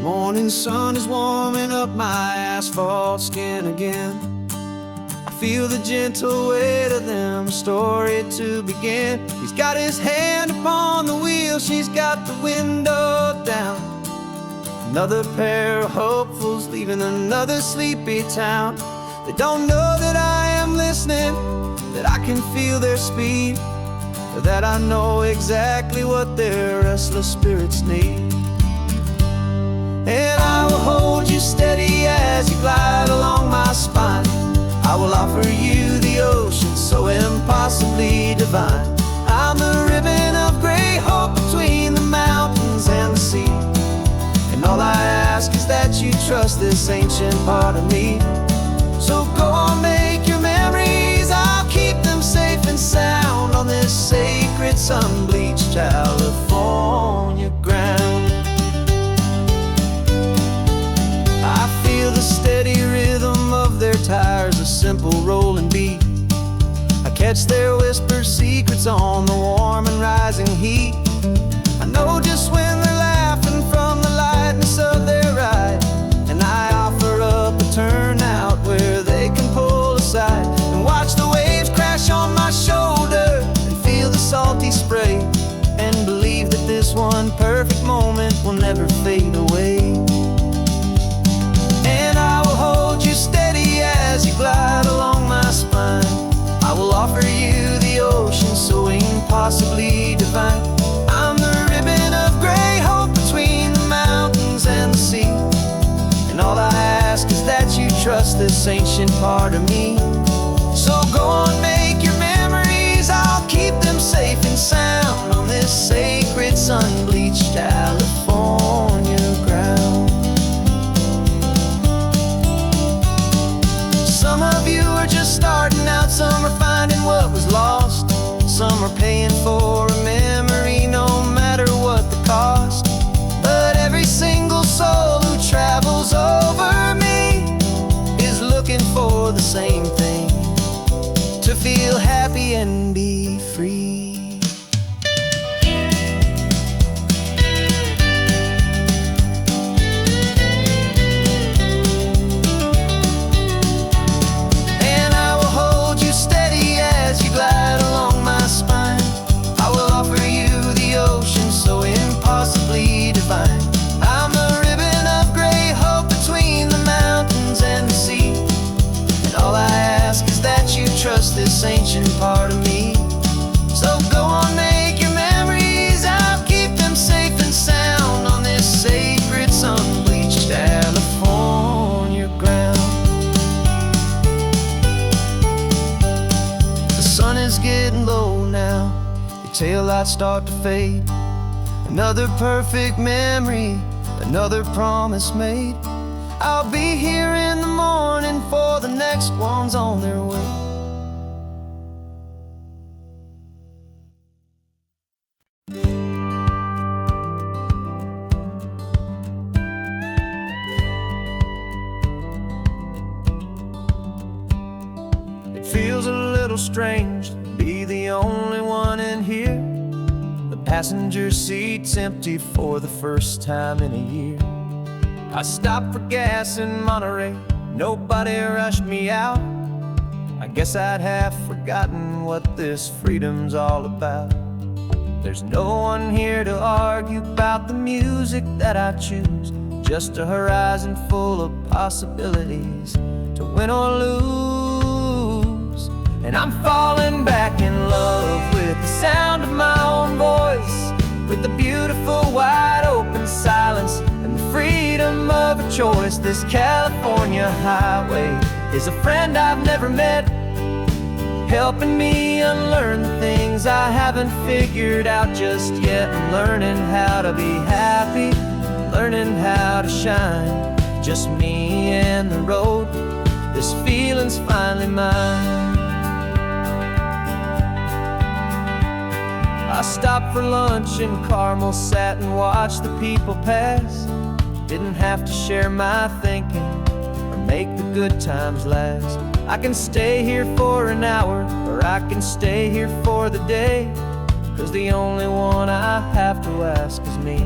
Morning sun is warming up my asphalt skin again. I feel the gentle weight of them, story to begin. He's got his hand upon the wheel, she's got the window down. Another pair of hopefuls leaving another sleepy town. They don't know that I am listening, that I can feel their speed, or that I know exactly what their restless spirits need. And I will hold you steady as you glide along my spine. I will offer you the ocean so impossibly divine. I'm the ribbon of gray hope between the mountains and the sea. And all I ask is that you trust this ancient part of me. So go on, make your memories, I'll keep them safe and sound on this sacred sun-bleached California ground. I feel the steady rhythm of their tires, a simple rolling beat. I catch their whispered secrets on the warm and rising heat. I know just when they're laughing from the lightness of their ride, and I offer up a turnout where they can pull aside and watch the waves crash on my shoulder and feel the salty spray, and believe that this one perfect moment will never fade away. And I will hold you steady as you glide along my spine. I will offer you the ocean so impossibly divine. I'm the ribbon of gray hope between the mountains and the sea. And all I ask is that you trust this ancient part of me. So go on, make your memories, I'll keep them safe and sound on this sacred sun-bleached California ground. Some of you are just starting out, some are finding what was lost, some are paying for a memory no matter what the cost. But every single soul who travels over me is looking for the same thing, to feel happy and be free. Glide along my spine. I will offer you the ocean so impossibly divine. I'm the ribbon of gray hope between the mountains and the sea. And all I ask is that you trust this ancient part of me. So go on, make your memories, I'll keep them safe and sound on this sacred sun-bleached California ground. The sun is getting low now, your taillights start to fade. Another perfect memory, another promise made. I'll be here in the morning for the next ones on their way. It feels a little strange to be the only one in here. The passenger seat's empty for the first time in a year. I stopped for gas in Monterey, nobody rushed me out. I guess I'd have forgotten what this freedom's all about. There's no one here to argue about the music that I choose, just a horizon full of possibilities to win or lose. And I'm falling back in love with the sound of my own voice, with the beautiful wide open silence and the freedom of a choice. This California highway is a friend I've never met, helping me unlearn the things I haven't figured out just yet. I'm learning how to be happy, learning how to shine, just me and the road. This feeling's finally mine. I stopped for lunch in Carmel, sat and watched the people pass. Didn't have to share my thinking or make the good times last. I can stay here for an hour, or I can stay here for the day, 'cause the only one I have to ask is me.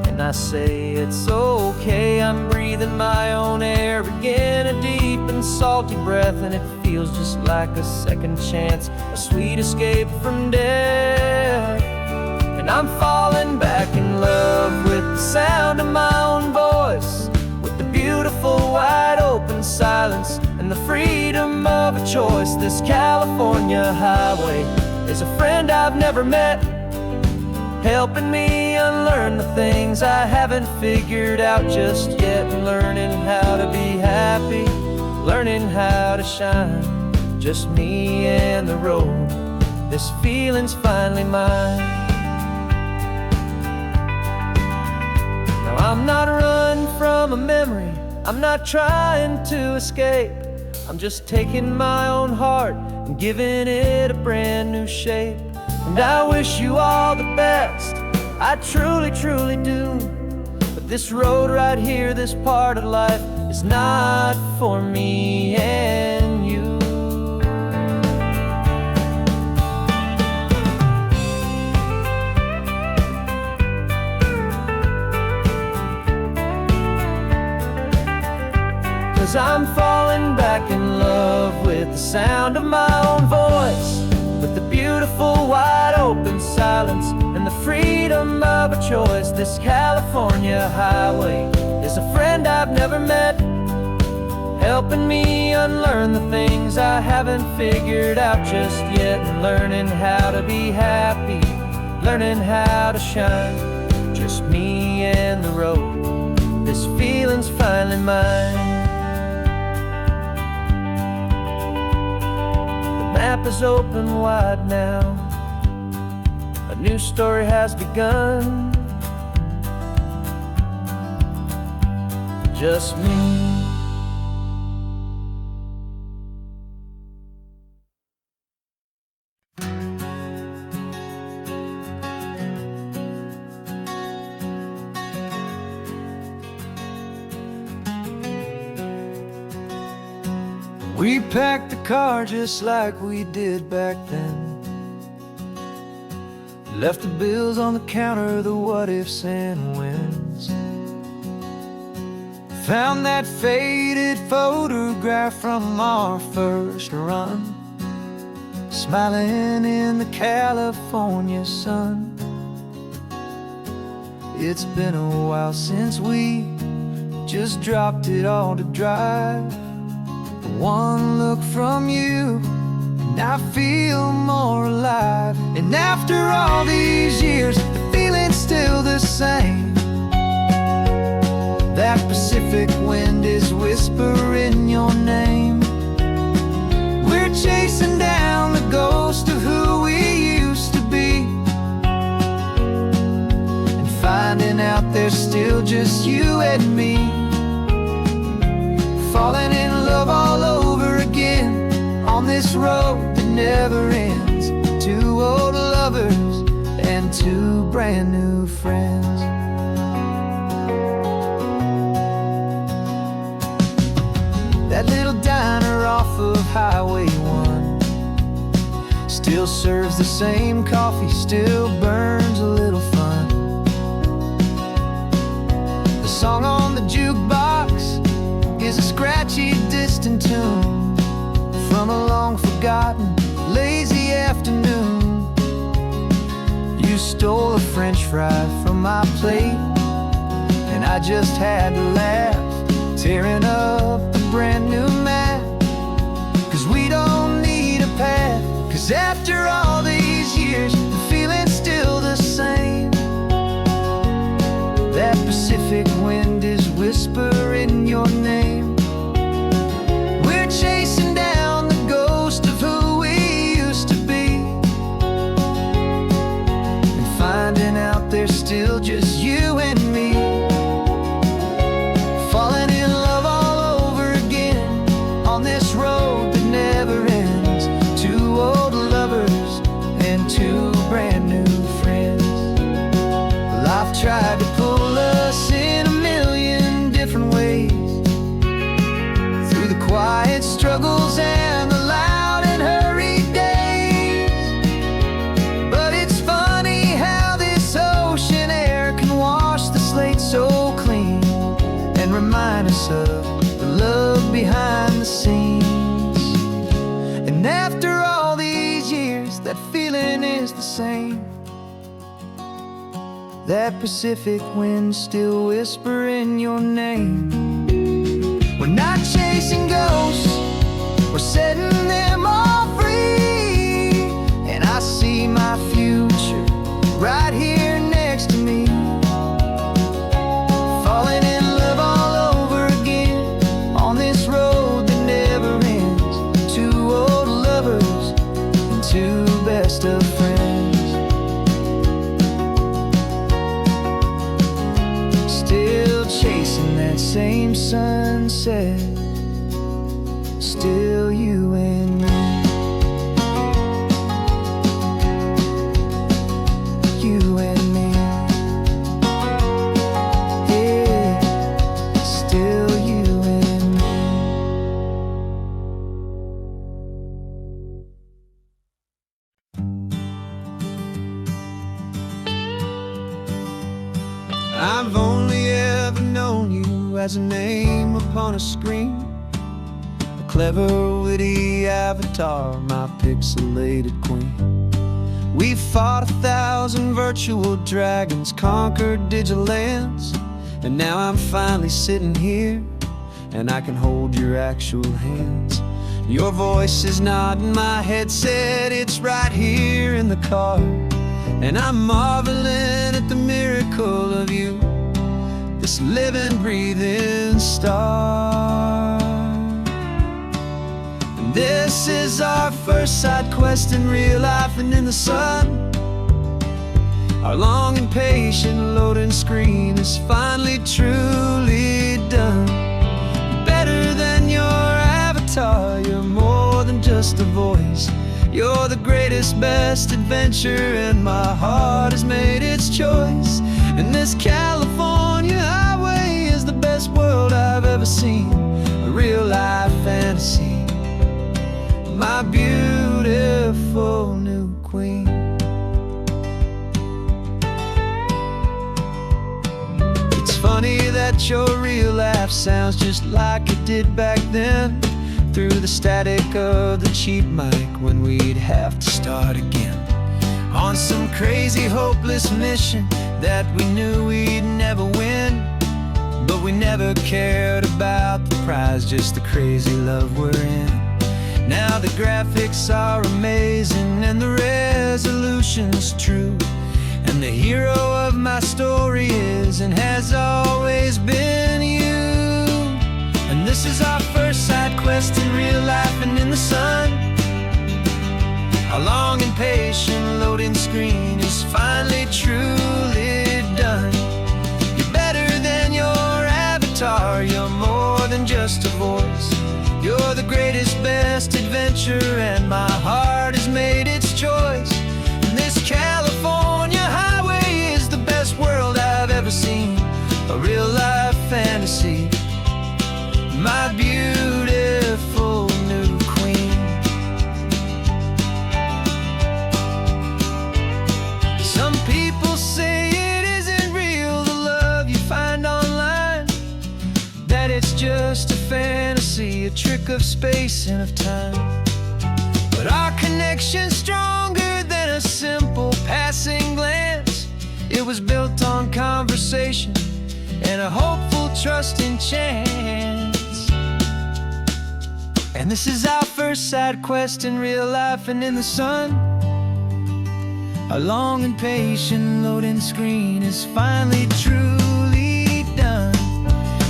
And and I say it's okay. I'm breathing my own air again, a deep and salty breath, and it feels just like a second chance, a sweet escape from death. And I'm falling back in love with the sound of my own voice, with the beautiful wide open silence and the freedom of a choice. This California highway is a friend I've never met, helping me unlearn the things I haven't figured out just yet, and learning how to be happy, learning how to shine, just me and the road. This feeling's finally mine. Now I'm not running from a memory, I'm not trying to escape, I'm just taking my own heart and giving it a brand new shape. And I wish you all the best, I truly, truly do. But this road right here, this part of life, is not for me and you. 'Cause I'm falling back in love with the sound of my own voice, with the beautiful wide open silence and the freedom of a choice. This California highway is a friend I've never met, helping me unlearn the things I haven't figured out just yet, and learning how to be happy, learning how to shine, just me and the road. This feeling's finally mine. The map is open wide now, a new story has begun, just me. We packed the car just like we did back then, left the bills on the counter, the what-ifs and whens. Found that faded photograph from our first run, smiling in the California sun. It's been a while since we just dropped it all to drive. One look from you and I feel more alive. And after all these years, the feeling's still the same. That Pacific wind is whispering your name. We're chasing down the ghost of who we used to be, and finding out there's still just you and me. Falling in love all over again on this road that never ends. Two old lovers and two brand new friends. That little diner off of Highway 1 still serves the same coffee, still burns a little fun. The song on the jukebox is a scratchy, distant tune from a long-forgotten, lazy afternoon. You stole a French fry from my plate, and I just had to laugh, tearing up the brand new map. 'Cause we don't need a path, 'cause after all these years, the feeling's still the same. That Pacific wind is whispering your name. We're chasing down the ghost of who we used to be, and finding out there's still just you and me. Falling in love all over again on this road that never ends. Two old lovers and two brand new friends. Life tried to pull us in a million different ways, through the quiet struggles remind us of the love behind the scenes. And after all these years, that feeling is the same. That Pacific wind still whispering your name. We're not chasing ghosts, we're setting them all free. And I see my future right here next to me, falling in love all over again on this road that never ends. Two old lovers and two best of friends, still chasing that same sunset. Still you and me, you and me, yeah, still you and me. I've only ever known you as a name upon a screen, clever, witty avatar, my pixelated queen. We fought 1,000 virtual dragons, conquered digital lands, and now I'm finally sitting here, and I can hold your actual hands. Your voice is not in my headset, it's right here in the car, and I'm marveling at the miracle of you, this living, breathing star. This is our first side quest in real life and in the sun. Our long and patient loading screen is finally truly done. Better than your avatar, you're more than just a voice. You're the greatest, best adventure, and my heart has made its choice. And this California highway is the best world I've ever seen, a real life fantasy, my beautiful new queen. It's funny that your real life sounds just like it did back then, through the static of the cheap mic when we'd have to start again, on some crazy hopeless mission that we knew we'd never win. But we never cared about the prize, just the crazy love we're in. Now the graphics are amazing and the resolution's true, and the hero of my story is and has always been you. And this is our first side quest in real life and in the sun. Our long and patient loading screen is finally truly done. You're better than your avatar, you're more than just a voice. You're the greatest, best adventure, and my heart has made its choice. And this California highway is the best world I've ever seen, a real life fantasy, my beautiful new queen. Some people say it isn't real, the love you find online, that it's just a fantasy, a trick of space and of time. But our connection's stronger than a simple passing glance. It was built on conversation and a hopeful, trusting chance. And this is our first side quest in real life and in the sun. Our long and patient loading screen is finally truly done.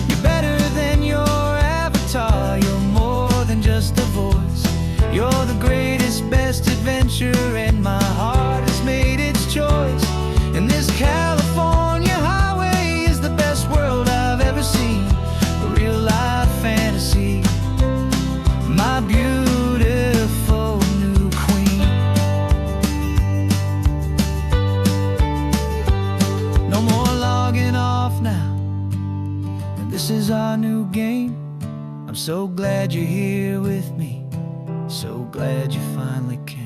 You're better than your avatar, you're more than just a voice. You're the greatest, best adventure, and my heart has made its choice. And this California highway is the best world I've ever seen, a real life fantasy, my beautiful new queen. No more logging off now, and this is our new game. I'm so glad you're here with me, so glad you finally came.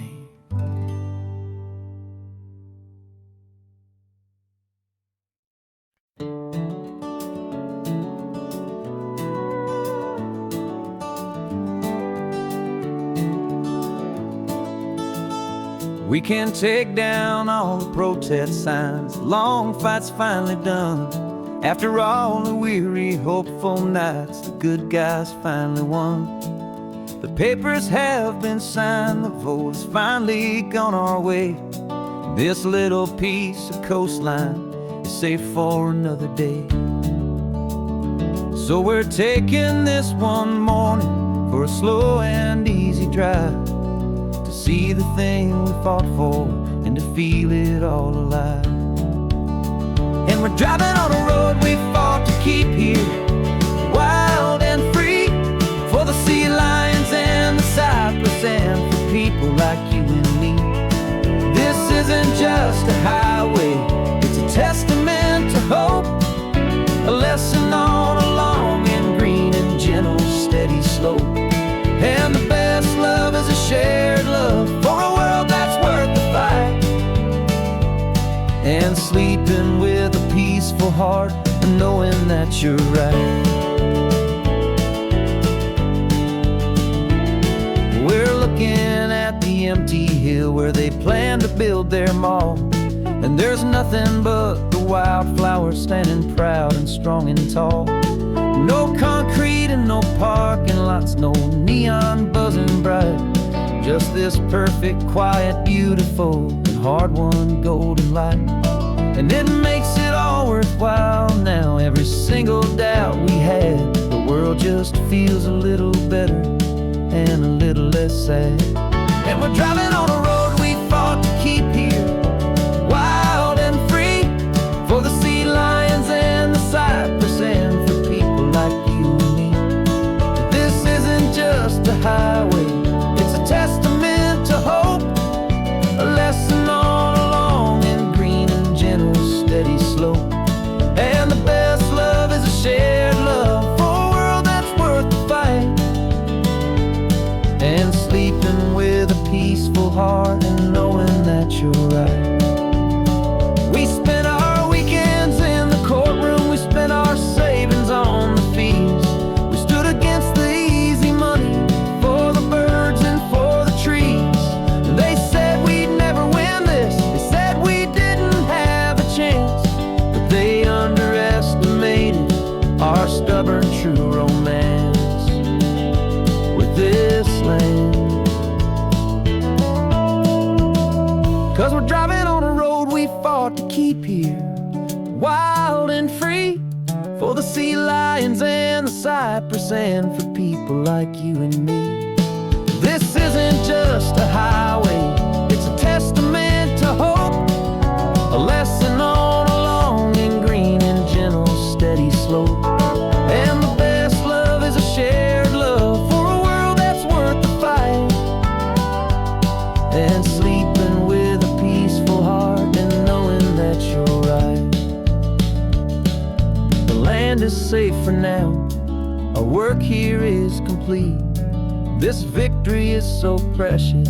We can take down all the protest signs. The long fight's finally done. After all the weary, hopeful nights, the good guys finally won. The papers have been signed, the vote has finally gone our way. This little piece of coastline is safe for another day. So we're taking this one morning for a slow and easy drive, to see the thing we fought for and to feel it all alive. And we're driving on a road we fought to keep here, wild and free, for the sea lions and the cypress, and for people like you and me. This isn't just a highway, it's a testament to hope, a lesson on a long and green and gentle steady slope. And the best love is a shared love for a world that's worth the fight, and sleeping with a peaceful heart and knowing that you're right. We're looking at the empty hill where they plan to build their mall, and there's nothing but the wildflowers standing proud and strong and tall. No concrete and no parking lots, no neon buzzing bright, just this perfect, quiet, beautiful, and hard-won golden light. And it makes it all worthwhile now. Every single doubt we had, the world just feels a little better and a little less sad. And we're driving on a road we fought to keep here, wild and free, for the sea lions and the cypress, and for people like you and me. This isn't just a highway, it's a testament to hope, a lesson on a long and green and gentle steady slope. And the best love is a shared love for a world that's worth the fight, and sleeping with a peaceful heart and knowing that you're right. We spent our weekends in the courtroom, we spent our savings on the fees. We stood against the easy money for the birds and for the trees. And they said we'd never win this, they said we didn't have a chance, but they underestimated our stubborn true romance with this land. 'Cause we're driving on a road we fought to keep here, wild and free, for the sea lions and the cypress, and for people like you and me. This isn't just a highway, it's a testament to hope, a lesson on a long and green and gentle steady slope. And the best love is a shared love for a world that's worth the fight, and sleeping with a peaceful heart and knowing that you're right. The land is safe for now, our work here is complete. This victory is so precious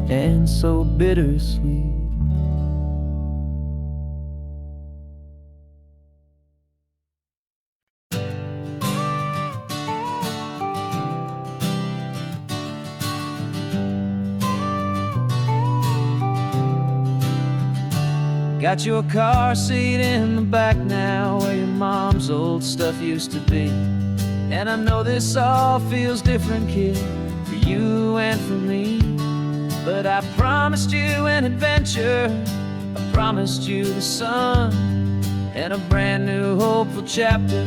and so bittersweet. Got your car seat in the back now, where your mom's old stuff used to be. And I know this all feels different, kid, for you and for me. But I promised you an adventure, I promised you the sun, and a brand new hopeful chapter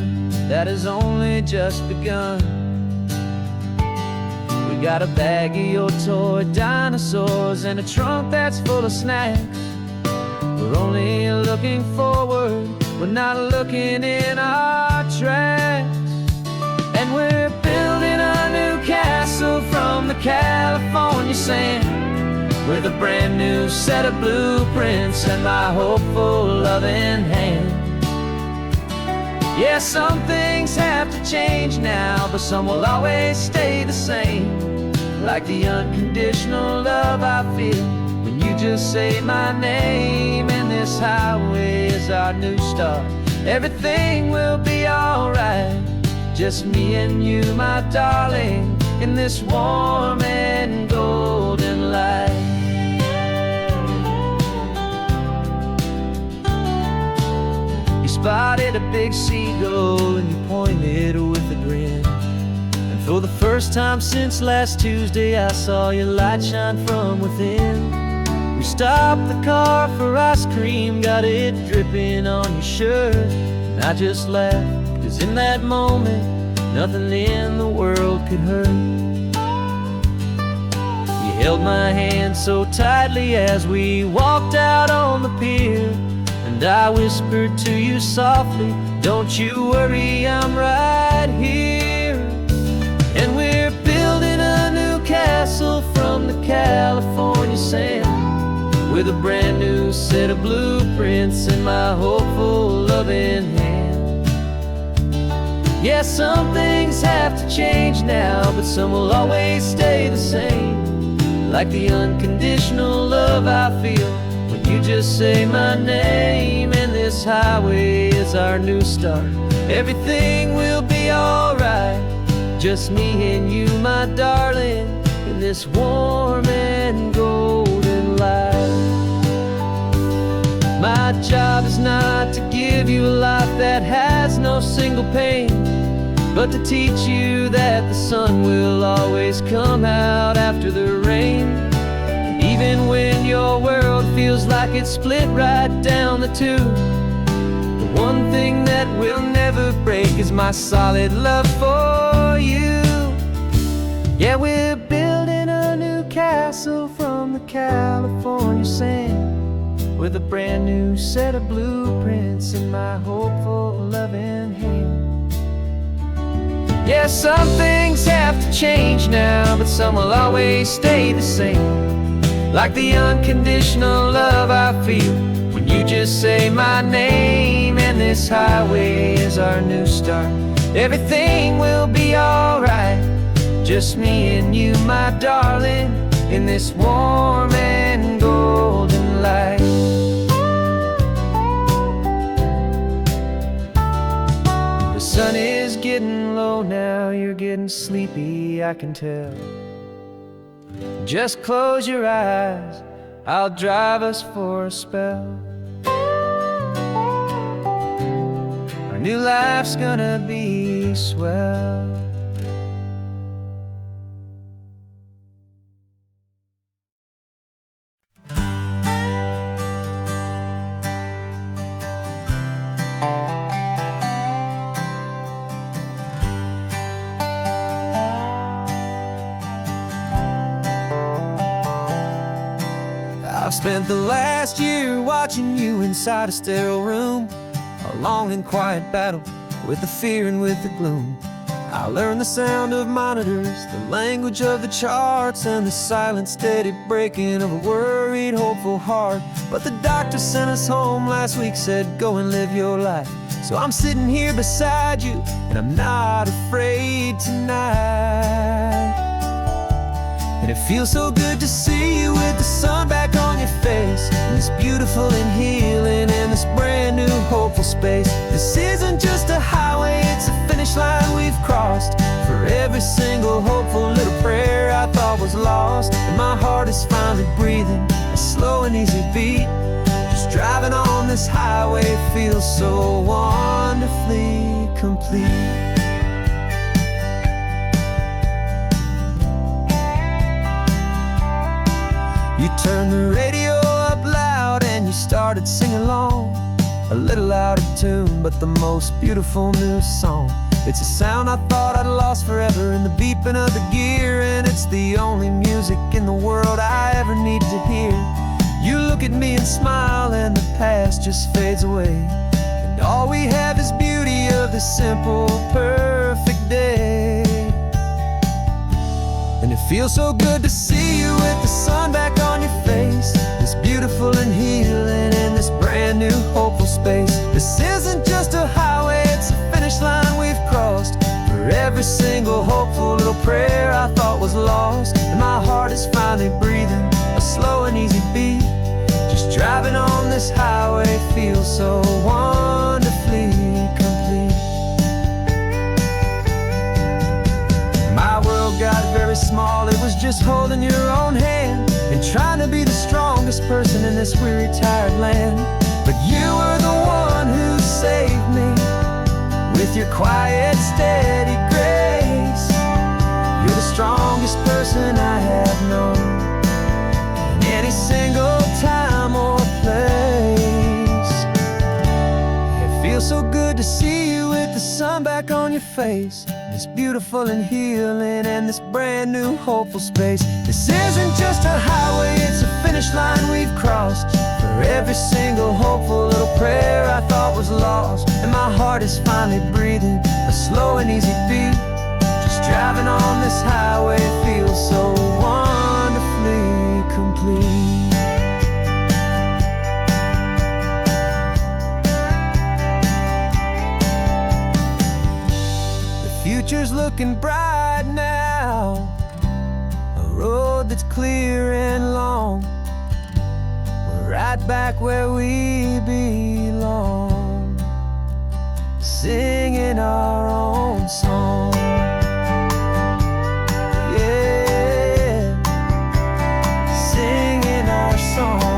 that has only just begun. We got a bag of your toy dinosaurs and a trunk that's full of snacks. We're only looking forward, we're not looking in our tracks. And we're building a new castle from the California sand, with a brand new set of blueprints and my hopeful loving hand. Yeah, some things have to change now, but some will always stay the same, like the unconditional love I feel when you just say my name. And this highway is our new start, everything will be alright, just me and you, my darling, in this warm and golden light. spotted a big seagull and you pointed with a grin. And for the first time since last Tuesday, I saw your light shine from within. We stopped the car for ice cream, got it dripping on your shirt. And I just laughed, 'cause in that moment, nothing in the world could hurt. You held my hand so tightly as we walked out on the pier, and I whispered to you softly, don't you worry, I'm right here. And we're building a new castle from the California sand, with a brand new set of blueprints in my hopeful, loving hand. Yeah, some things have to change now, but some will always stay the same. Like the unconditional love I feel when you just say my name. And this highway is our new start. Everything will be alright, just me and you, my darling, in this warm and golden light. My job is not to give you a life that has no single pain, but to teach you that the sun will always come out after the rain. And even when your world feels like it's split right down the two, the one thing that will never break is my solid love for you. Yeah, we're building a new castle from the California sand, with a brand new set of blueprints in my hopeful, loving hand. Yeah, some things have to change now, but some will always stay the same. Like the unconditional love I feel when you just say my name. And this highway is our new start. Everything will be alright, just me and you, my darling, in this warm and golden light. The sun is getting low now, you're getting sleepy, I can tell. Just close your eyes, I'll drive us for a spell. Our new life's gonna be swell. I've spent the last year watching you inside a sterile room, a long and quiet battle with the fear and with the gloom. I learned the sound of monitors, the language of the charts, and the silent, steady breaking of a worried, hopeful heart. But the doctor sent us home last week, said go and live your life. So I'm sitting here beside you, and I'm not afraid tonight. And it feels so good to see you with the sun back on your face, and this beautiful and healing in this brand new hopeful space. This isn't just a highway, it's a finish line we've crossed. For every single hopeful little prayer I thought was lost, and my heart is finally breathing a slow and easy beat. Just driving on this highway feels so wonderfully complete. You turned the radio up loud and you started singing along, a little out of tune, but the most beautiful new song. It's a sound I thought I'd lost forever in the beeping of the gear, and it's the only music in the world I ever need to hear. You look at me and smile, and the past just fades away, and all we have is beauty of this simple, perfect day. And it feels so good to see you with the sun back on your face, this beautiful and healing in this brand new hopeful space. This isn't just a highway, it's a finish line we've crossed. For every single hopeful little prayer I thought was lost, and my heart is finally breathing a slow and easy beat. Just driving on this highway feels so wonderfully complete. My world got very small, it was just holding your own hand and trying to be the strongest person in this weary, tired land. But you were the one who saved with your quiet, steady grace. You're the strongest person I have known in any single time or place. It feels so good to see you with the sun back on your face. This beautiful and healing and this brand new hopeful space. This isn't just a highway, it's a finish line we've crossed. For every single hopeful little prayer I thought was lost. And my heart is finally breathing a slow and easy beat. Just driving on this highway feels so wonderfully complete. Future's looking bright now, a road that's clear and long. We're right back where we belong, singing our own song. Yeah, singing our song.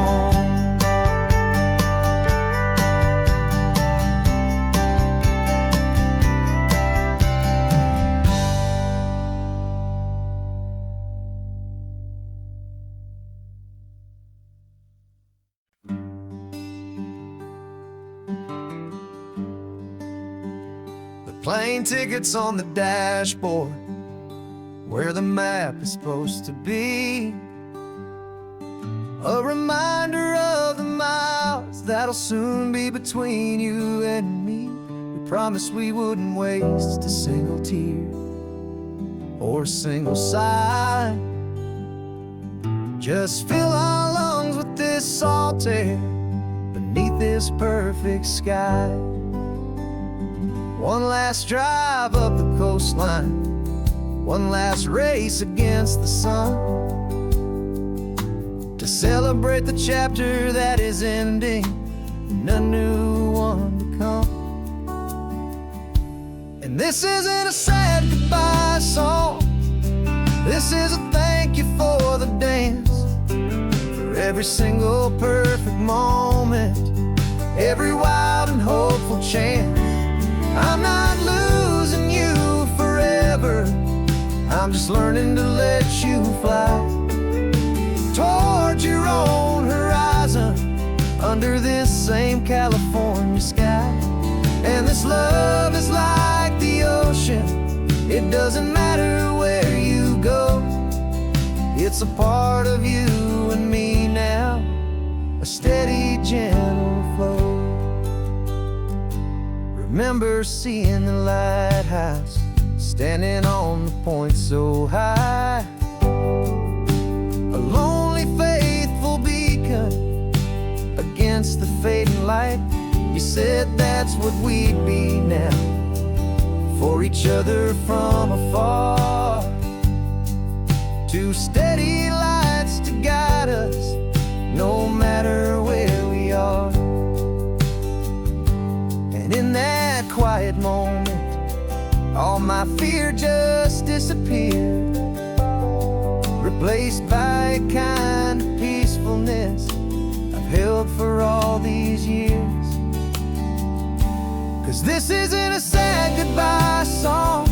Plane tickets on the dashboard, where the map is supposed to be. A reminder of the miles that'll soon be between you and me. We promised we wouldn't waste a single tear or a single sigh. Just fill our lungs with this salt air beneath this perfect sky. One last drive up the coastline, one last race against the sun, to celebrate the chapter that is ending and a new one to come. And this isn't a sad goodbye song, this is a thank you for the dance, for every single perfect moment, every wild and hopeful chance. I'm not losing you forever, I'm just learning to let you fly toward your own horizon, under this same California sky. And this love is like the ocean, it doesn't matter where you go. It's a part of you and me now, a steady, gentle flow. Remember seeing the lighthouse, standing on the point so high, a lonely, faithful beacon against the fading light. You said that's what we'd be now, for each other from afar. Two steady lights to guide us, no matter where we are. And in that quiet moment, all my fear just disappeared, replaced by a kind of peacefulness I've held for all these years. 'Cause this isn't a sad goodbye song,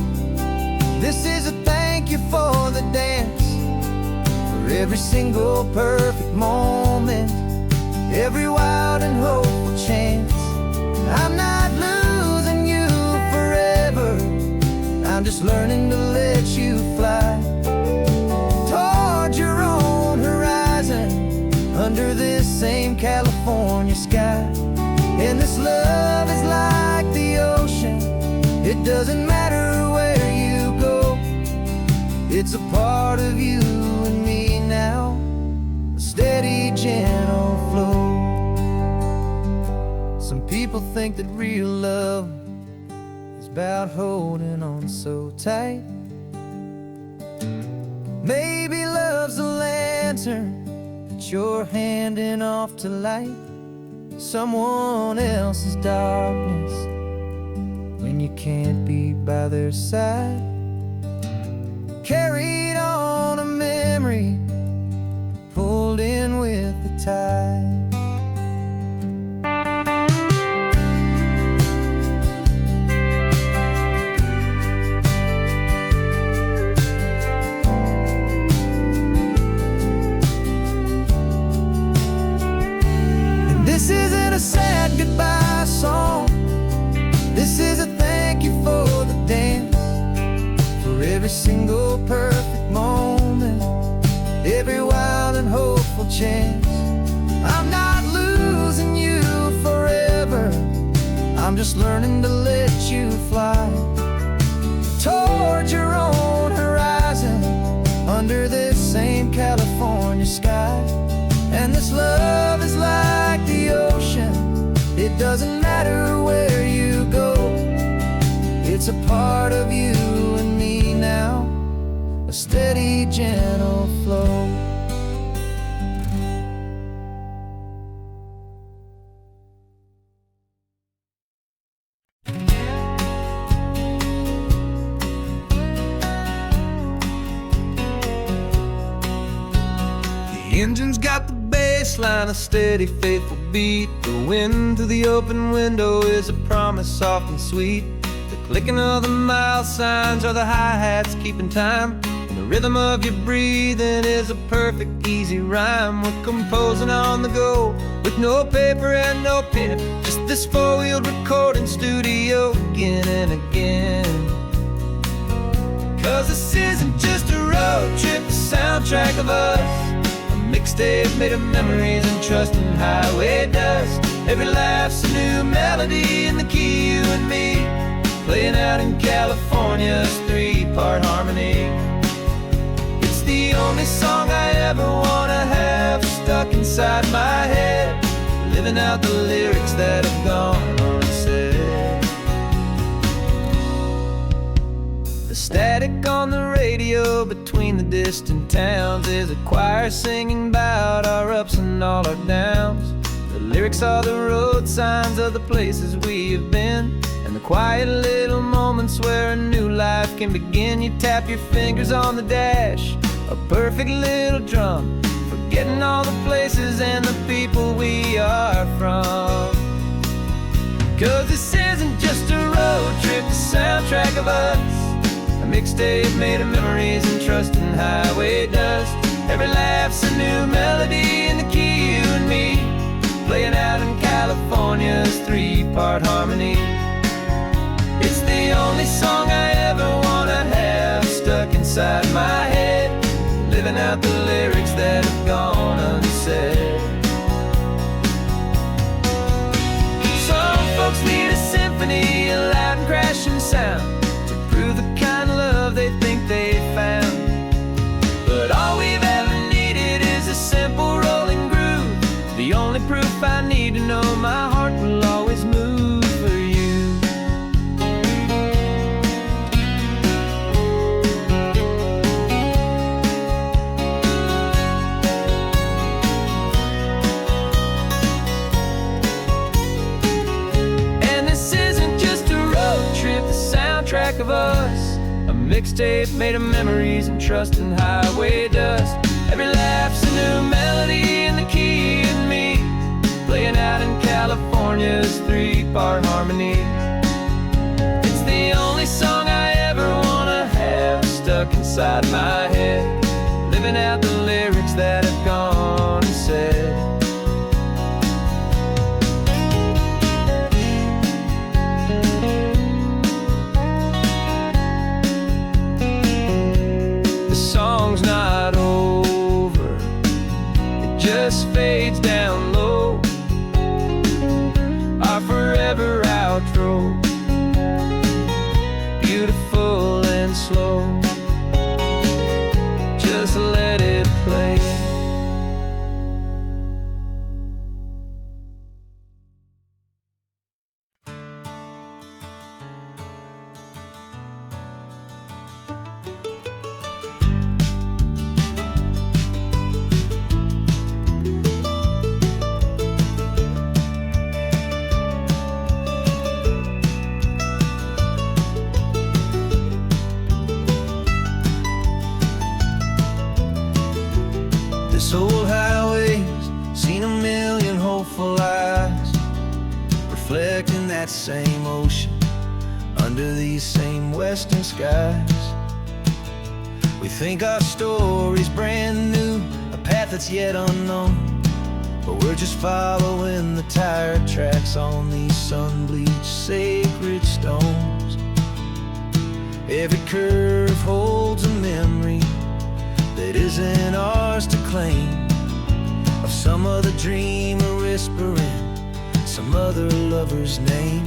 this is a thank you for the dance, for every single perfect moment, every wild and hopeful chance. I'm not losing you forever, I'm just learning to let you fly toward your own horizon, under this same California sky. And this love is like the ocean, it doesn't matter where you go. It's a part of you and me now, a steady, gentle flow. Some people think that real love is about holding on so tight. Maybe love's a lantern that you're handing off to light someone else's darkness when you can't be by their side. Carried on a memory, pulled in with the tide. single perfect moment, every wild and hopeful chance. I'm not losing you forever, I'm just learning to let you fly towards your own horizon, under this same California sky. And this love is like the ocean, it doesn't matter where you go, it's a part of you and me now, a steady, gentle flow. The engine's got the bass line, a steady, faithful beat. The wind through the open window is a promise soft and sweet. The clicking of the mile signs are the hi-hats keeping time, and the rhythm of your breathing is a perfect, easy rhyme. We're composing on the go, with no paper and no pen, just this four-wheeled recording studio again and again. 'Cause this isn't just a road trip, the soundtrack of us, mixtape made of memories and trust in highway dust. Every laugh's a new melody in the key, you and me, playing out in California's three-part harmony. It's the only song I ever wanna have stuck inside my head, living out the lyrics that have gone unsaid. The static on the radio between the distant towns is a choir singing about our ups and all our downs. The lyrics are the road signs of the places we have been, and the quiet little moments where a new life can begin. You tap your fingers on the dash, a perfect little drum, forgetting all the places and the people we are from. 'Cause this isn't just a road trip, the soundtrack of us, a mixtape made of memories and trust in highway dust. Every laugh's a new melody in the key, you and me, playing out in California's three-part harmony. It's the only song I ever wanna have stuck inside my head, living out the lyrics that have gone unsaid. Some folks need a symphony, a loud and crashing sound, to prove the kind of love they think they found. But all we've ever needed is a simple rolling groove, the only proof I need to know my heart will always move for you. And this isn't just a road trip, the soundtrack of us, a mixtape made of memories and trust in highway dust. Every laugh's a new melody in the key, and me, playing out in California's three-part harmony. It's the only song I ever wanna have stuck inside my head, living out the lyrics that have gone unsaid. Song's not over, it just fades down low, our forever outro, beautiful and slow, just let it play. This old highway's seen a million hopeful eyes, reflecting that same ocean under these same western skies. We think our story's brand new, a path that's yet unknown, but we're just following the tire tracks on these sun-bleached sacred stones. Every curve holds memory that isn't ours to claim, of some other dreamer whispering some other lover's name.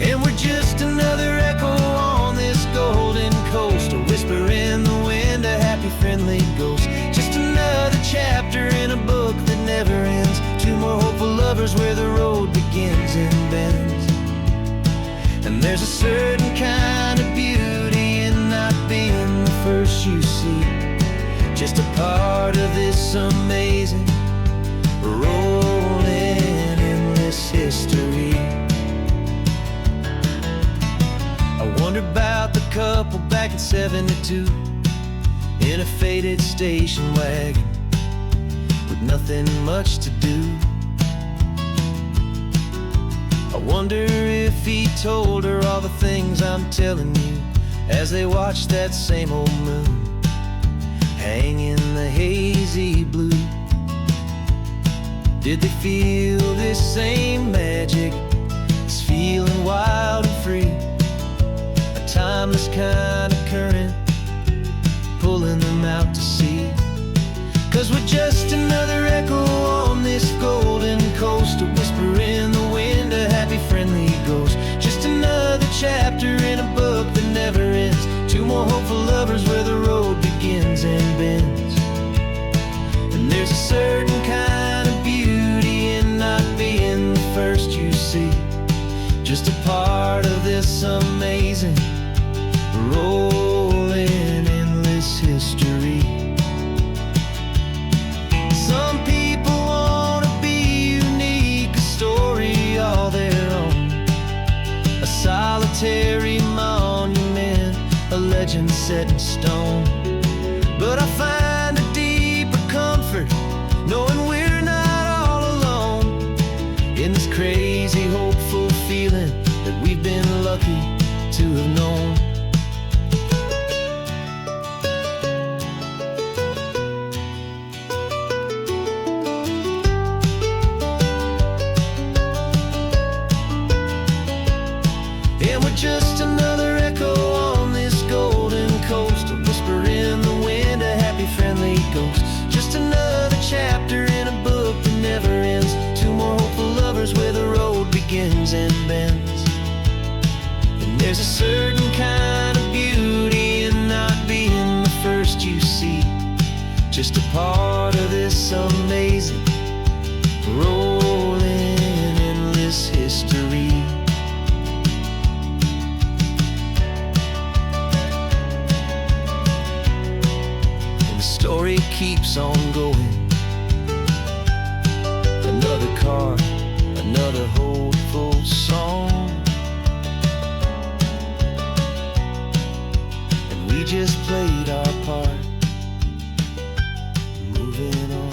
And we're just another echo on this golden coast, a whisper in the wind, a happy friendly ghost. Just another chapter in a book that never ends, two more hopeful lovers where the road begins and bends. And there's a certain kind of beauty in not being the first you see, just a part of this amazing rolling endless history. I wonder about the couple back in '72 in a faded station wagon with nothing much to do. I wonder if he told her all the things I'm telling you as they watched that same old moon hang in the hazy blue. Did they feel this same magic, this feeling wild and free, a timeless kind of current pulling them out to sea? 'Cause we're just another echo on this golden coast, a whisper in the wind, a happy friendly ghost. Just another chapter in a book that never ends, two more hopeful lovers where the road begins and bends. And there's a certain kind of beauty in not being the first you see, just a part of this amazing rolling endless history. Some people want to be unique, a story all their own, a solitary monument, a legend set in stone. But I find a deeper comfort knowing we're not all alone in this crazy hopeful feeling that we've been lucky to have known. And we're just another echo on this golden coast, a whisper in the wind, a happy friendly ghost. Just another chapter in a book that never ends, two more hopeful lovers where the road begins and bends. And there's a certain kind of beauty in not being the first you see, just a part of this amazing rolling endless history. Story keeps on going, another car, another hopeful song, and we just played our part, moving on.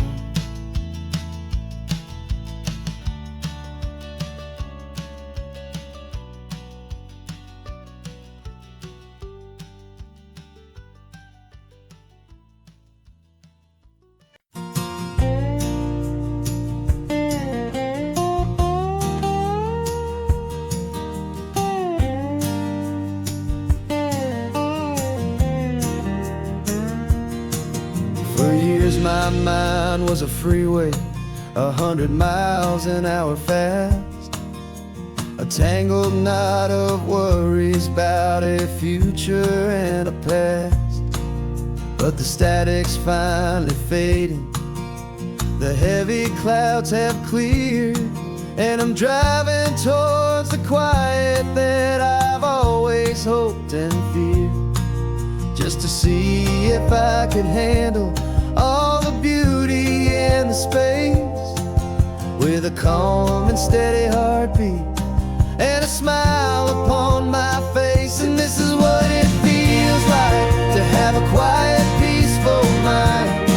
For years my mind was a freeway, 100 miles an hour fast, a tangled knot of worries about a future and a past. But the static's finally fading, the heavy clouds have cleared, and I'm driving towards the quiet that I've always hoped and feared, just to see if I could handle all the beauty in the space, with a calm and steady heartbeat and a smile upon my face. And this is what it feels like to have a quiet, peaceful mind.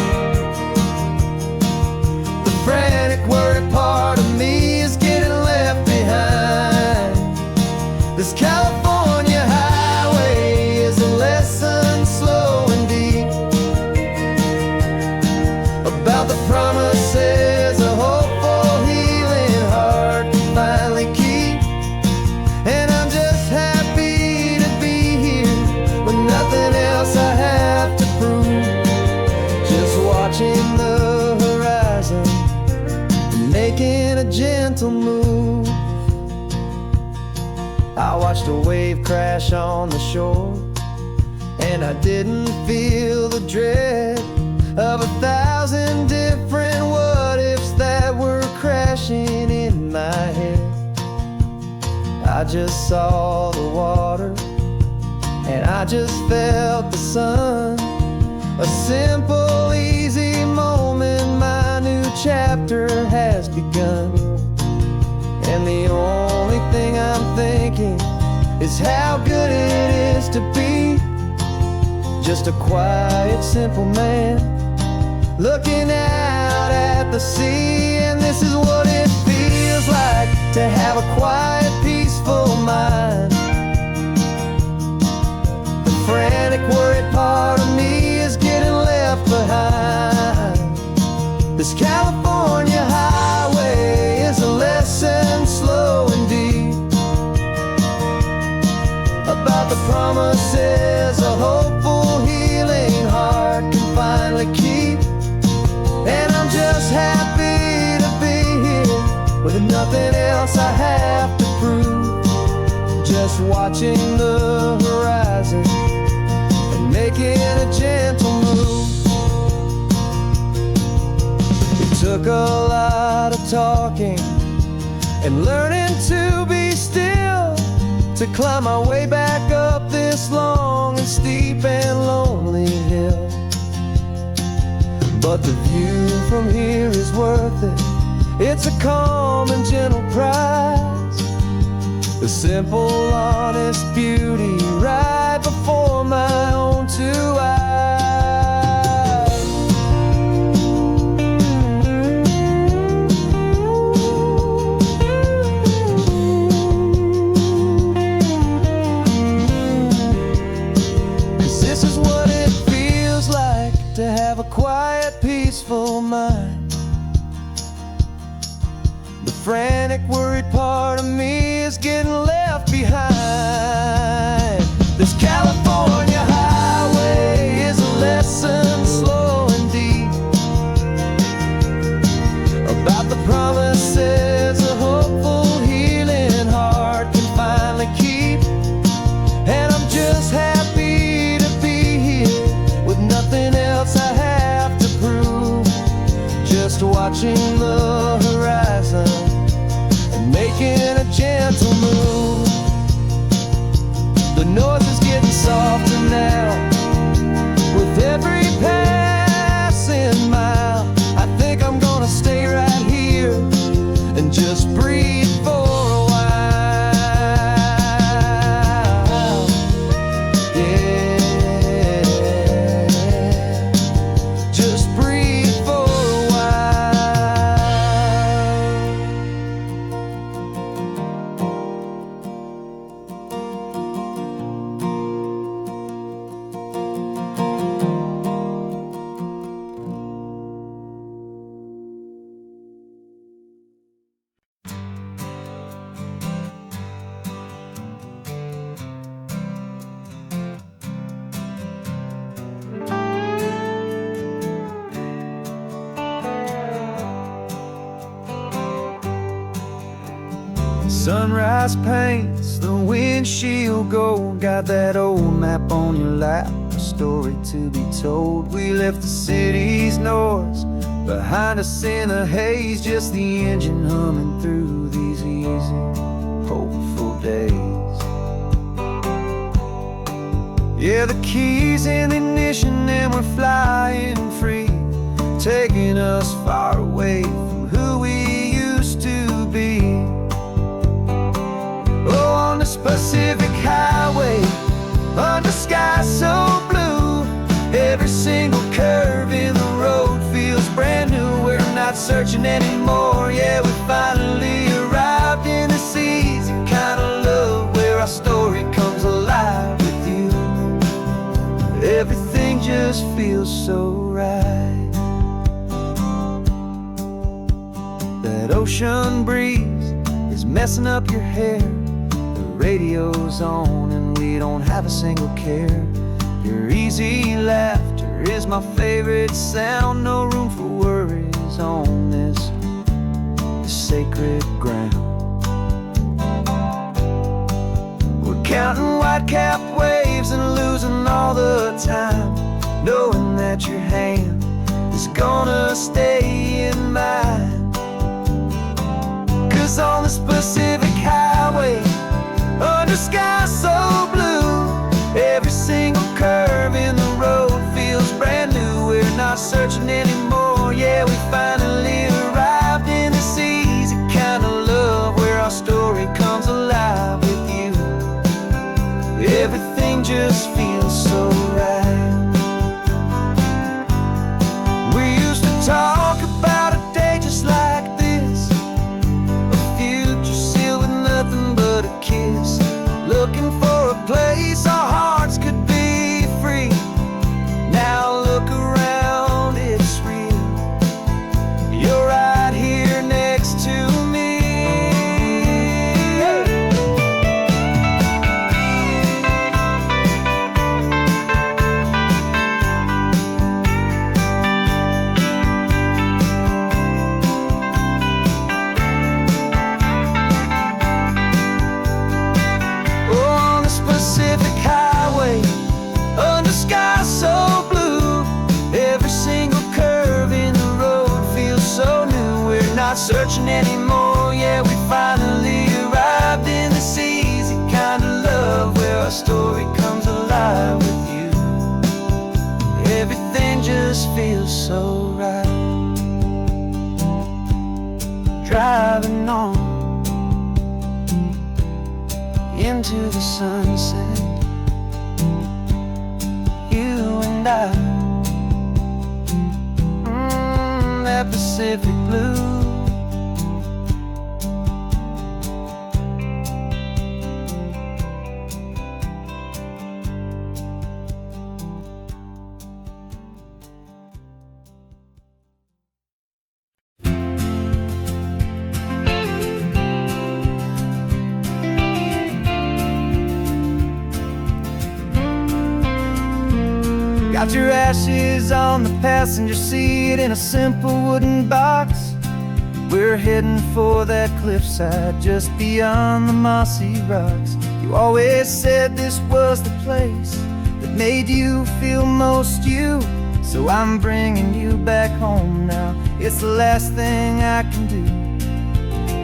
The frantic, worried part of me is getting left behind. This California highway is a lesson slow and deep about the promises a hopeful, healing heart can finally keep. And I'm just happy gentle move. I watched a wave crash on the shore, and I didn't feel the dread of 1,000 different what-ifs that were crashing in my head. I just saw the water, and I just felt the sun. A simple, easy moment, my new chapter has begun. And the only thing I'm thinking is how good it is to be just a quiet, simple man looking out at the sea. And this is what it feels like to have a quiet, peaceful mind. The frantic, worried part of me is getting left behind. This California highway is a lesson slow and deep about the promises a hopeful, healing heart can finally keep. And I'm just happy to be here with nothing else I have to prove, just watching the horizon and making a gentle move. It took a lot of talking and learning to be still to climb my way back up this long and steep and lonely hill. But the view from here is worth it. It's a calm and gentle prize, the simple, honest beauty right before my own two eyes. To have a quiet, peaceful mind. The frantic, worried part of me is getting left behind. This California highway is a lesson slow and deep about the promises a hopeful, healing heart can finally keep. And I'm just happy to be here with nothing else I have to prove, just watching the horizon and making a gentle move. The noise is getting softer now with every passing mile. I think I'm gonna stay right here and just breathe for a while. Yeah, just breathe for a sunrise paints the windshield gold. Got that old map on your lap, a story to be told. We left the city's noise behind us in the haze, just the engine humming through these easy, hopeful days. Yeah, the keys in the ignition and we're flying free, taking us far away from who we used to be. Oh, on this Pacific highway, under sky so blue, every single curve in the road feels brand new. We're not searching anymore, yeah, we finally arrived in this easy kind of love where our story comes alive with you. Everything just feels so right. That ocean breeze is messing up your hair, radio's on and we don't have a single care. Your easy laughter is my favorite sound, no room for worries on this the sacred ground. We're counting white-capped waves and losing all the time, knowing that your hand is gonna stay in mine. 'Cause on this Pacific highway, under sky so blue, every single curve in the road feels brand new. We're not searching anymore, yeah, we finally arrived in this easy kind of love, where our story comes alive with you. Everything just feels so right. We used to talk about a day just like this, a future sealed with nothing but a kiss, looking for a place our hearts could be free. Now look around, it's real. You're right here next to me. On this Pacific highway, under sky so blue, every single curve in the road feels so new. We're not searching anymore, yeah, we finally arrived in this easy kind of love, where our story comes alive with you. Everything just feels so right. Driving on into the sunset, you and I, that Pacific blue. Got your ashes on the passenger seat in a simple wooden box. We're heading for that cliffside just beyond the mossy rocks. You always said this was the place that made you feel most you, so I'm bringing you back home now. It's the last thing I can do.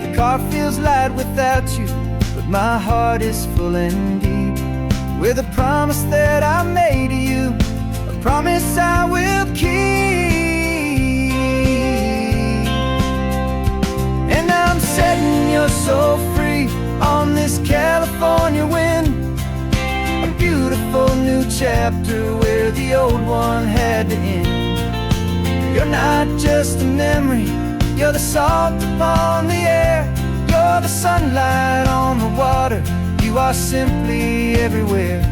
The car feels light without you, but my heart is full and deep with a promise that I made to you, promise I will keep. And I'm setting your soul free on this California wind, a beautiful new chapter where the old one had to end. You're not just a memory, you're the salt upon the air, you're the sunlight on the water, you are simply everywhere.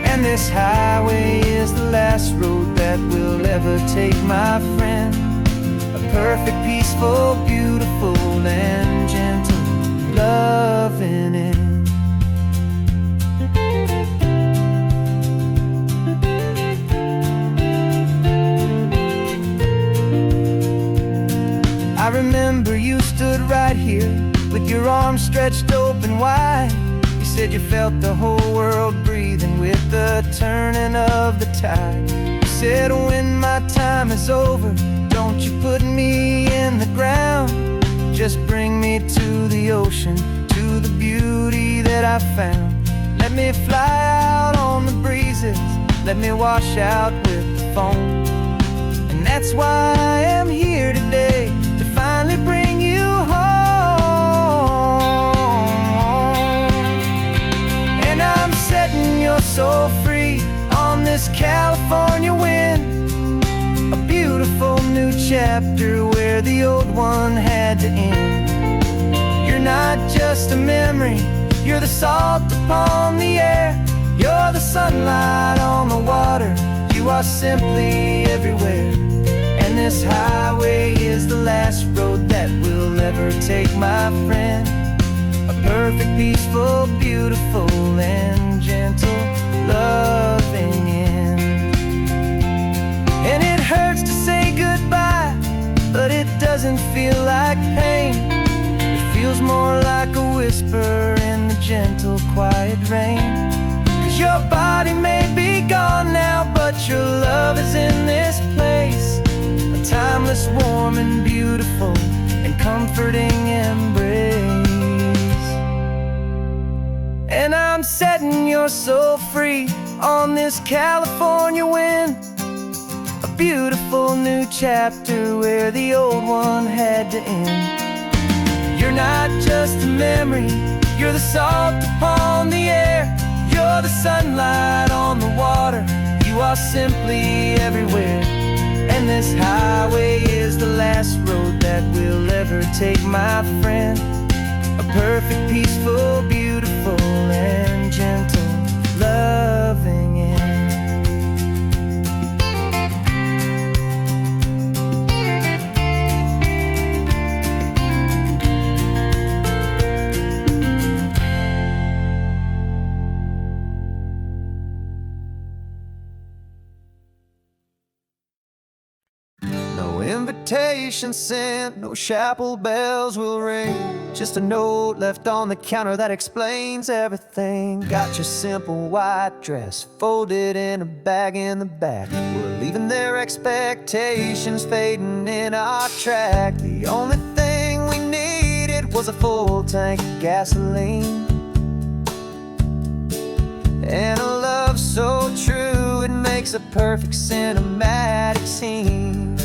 And this highway is the last road that we'll ever take, my friend. A perfect, peaceful, beautiful, and gentle loving end. I remember you stood right here with your arms stretched open wide. Said you felt the whole world breathing with the turning of the tide. You said when my time is over, don't you put me in the ground, just bring me to the ocean, to the beauty that I found. Let me fly out on the breezes, let me wash out with the foam. And that's why I am here today, to finally bring you home. Setting your soul free on this California wind, a beautiful new chapter where the old one had to end. You're not just a memory, you're the salt upon the air, you're the sunlight on the water, you are simply everywhere. And this highway is the last road that we'll ever take, my friend. A perfect, peaceful, beautiful, and gentle loving end. And it hurts to say goodbye, but it doesn't feel like pain. whisper in the gentle, quiet rain. 'Cause your body may be gone now, but your love is in this place. A timeless, warm and beautiful and comforting embrace. And I'm setting your soul free on this California wind. A beautiful new chapter where the old one had to end. You're not just a memory, you're the salt upon the air. You're the sunlight on the water, you are simply everywhere. And this highway is the last road that we'll ever take, my friend. A perfect, peaceful, beautiful and gentle, loving end. No invitation sent, no chapel bells will ring. Just a note left on the counter that explains everything. Got your simple white dress folded in a bag in the back. We're leaving their expectations fading in our track. The only thing we needed was a full tank of gasoline, and a love so true it makes a perfect cinematic scene.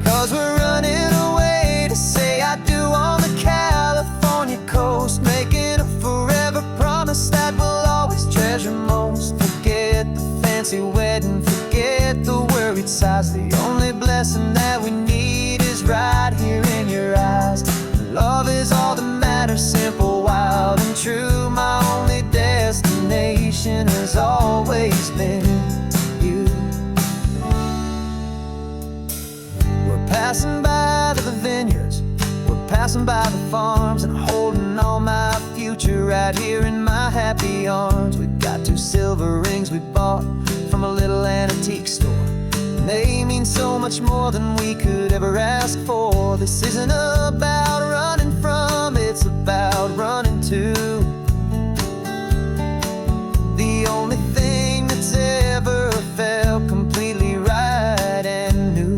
'Cause we're running away to say I do on the California coast, making a forever promise that we'll always treasure most. Forget the fancy wedding, forget the worried sighs. The only blessing that we need is right here in your eyes. Love is all that matters, simple, wild and true. My only destination has always been you. We're passing by the vineyards, we're passing by the farms, and holding all my future right here in my happy arms. We've got 2 silver rings we bought from a little antique store, and they mean so much more than we could ever ask for. This isn't about running from, it's about running to. The only thing that's ever felt completely right and new.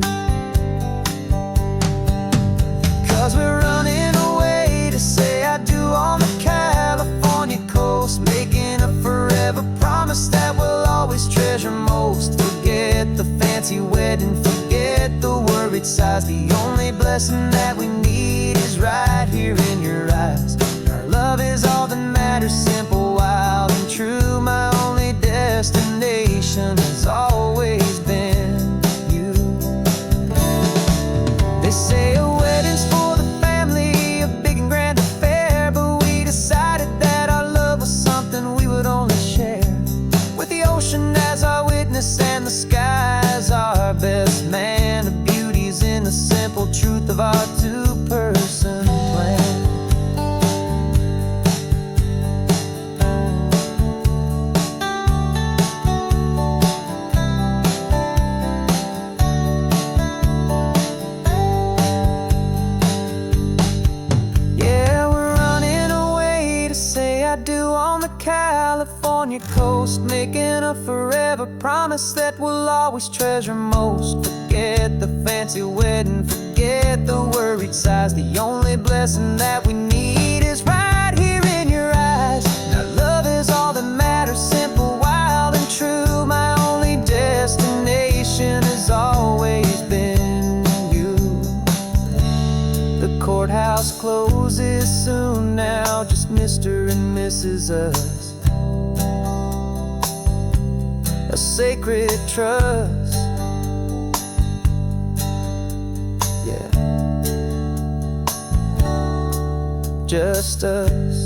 'Cause we're running away to say I do on the California coast, making a forever promise that we'll always treasure most. Forget the fancy wedding, forget the worried sighs. The only blessing that we need is right here in your eyes. Our love is all that matters, simple, wild and true. My only destination has always been you. They say a wedding's for the family, a big and grand affair, but we decided that our love was something we would only share with the ocean as our witness and the sky as our best man. The beauty's in the simple truth of our 2-person plan. Yeah, we're running away to say I do on the California coast, making a forever promise that we'll always treasure most. Forget the fancy wedding, forget the worried sighs. The only blessing that we need is right here in your eyes. Now love is all that matters, simple, wild and true. My only destination has always been you. The courthouse closes soon now, just Mr. and Mrs. Us. A sacred trust, yeah, just us.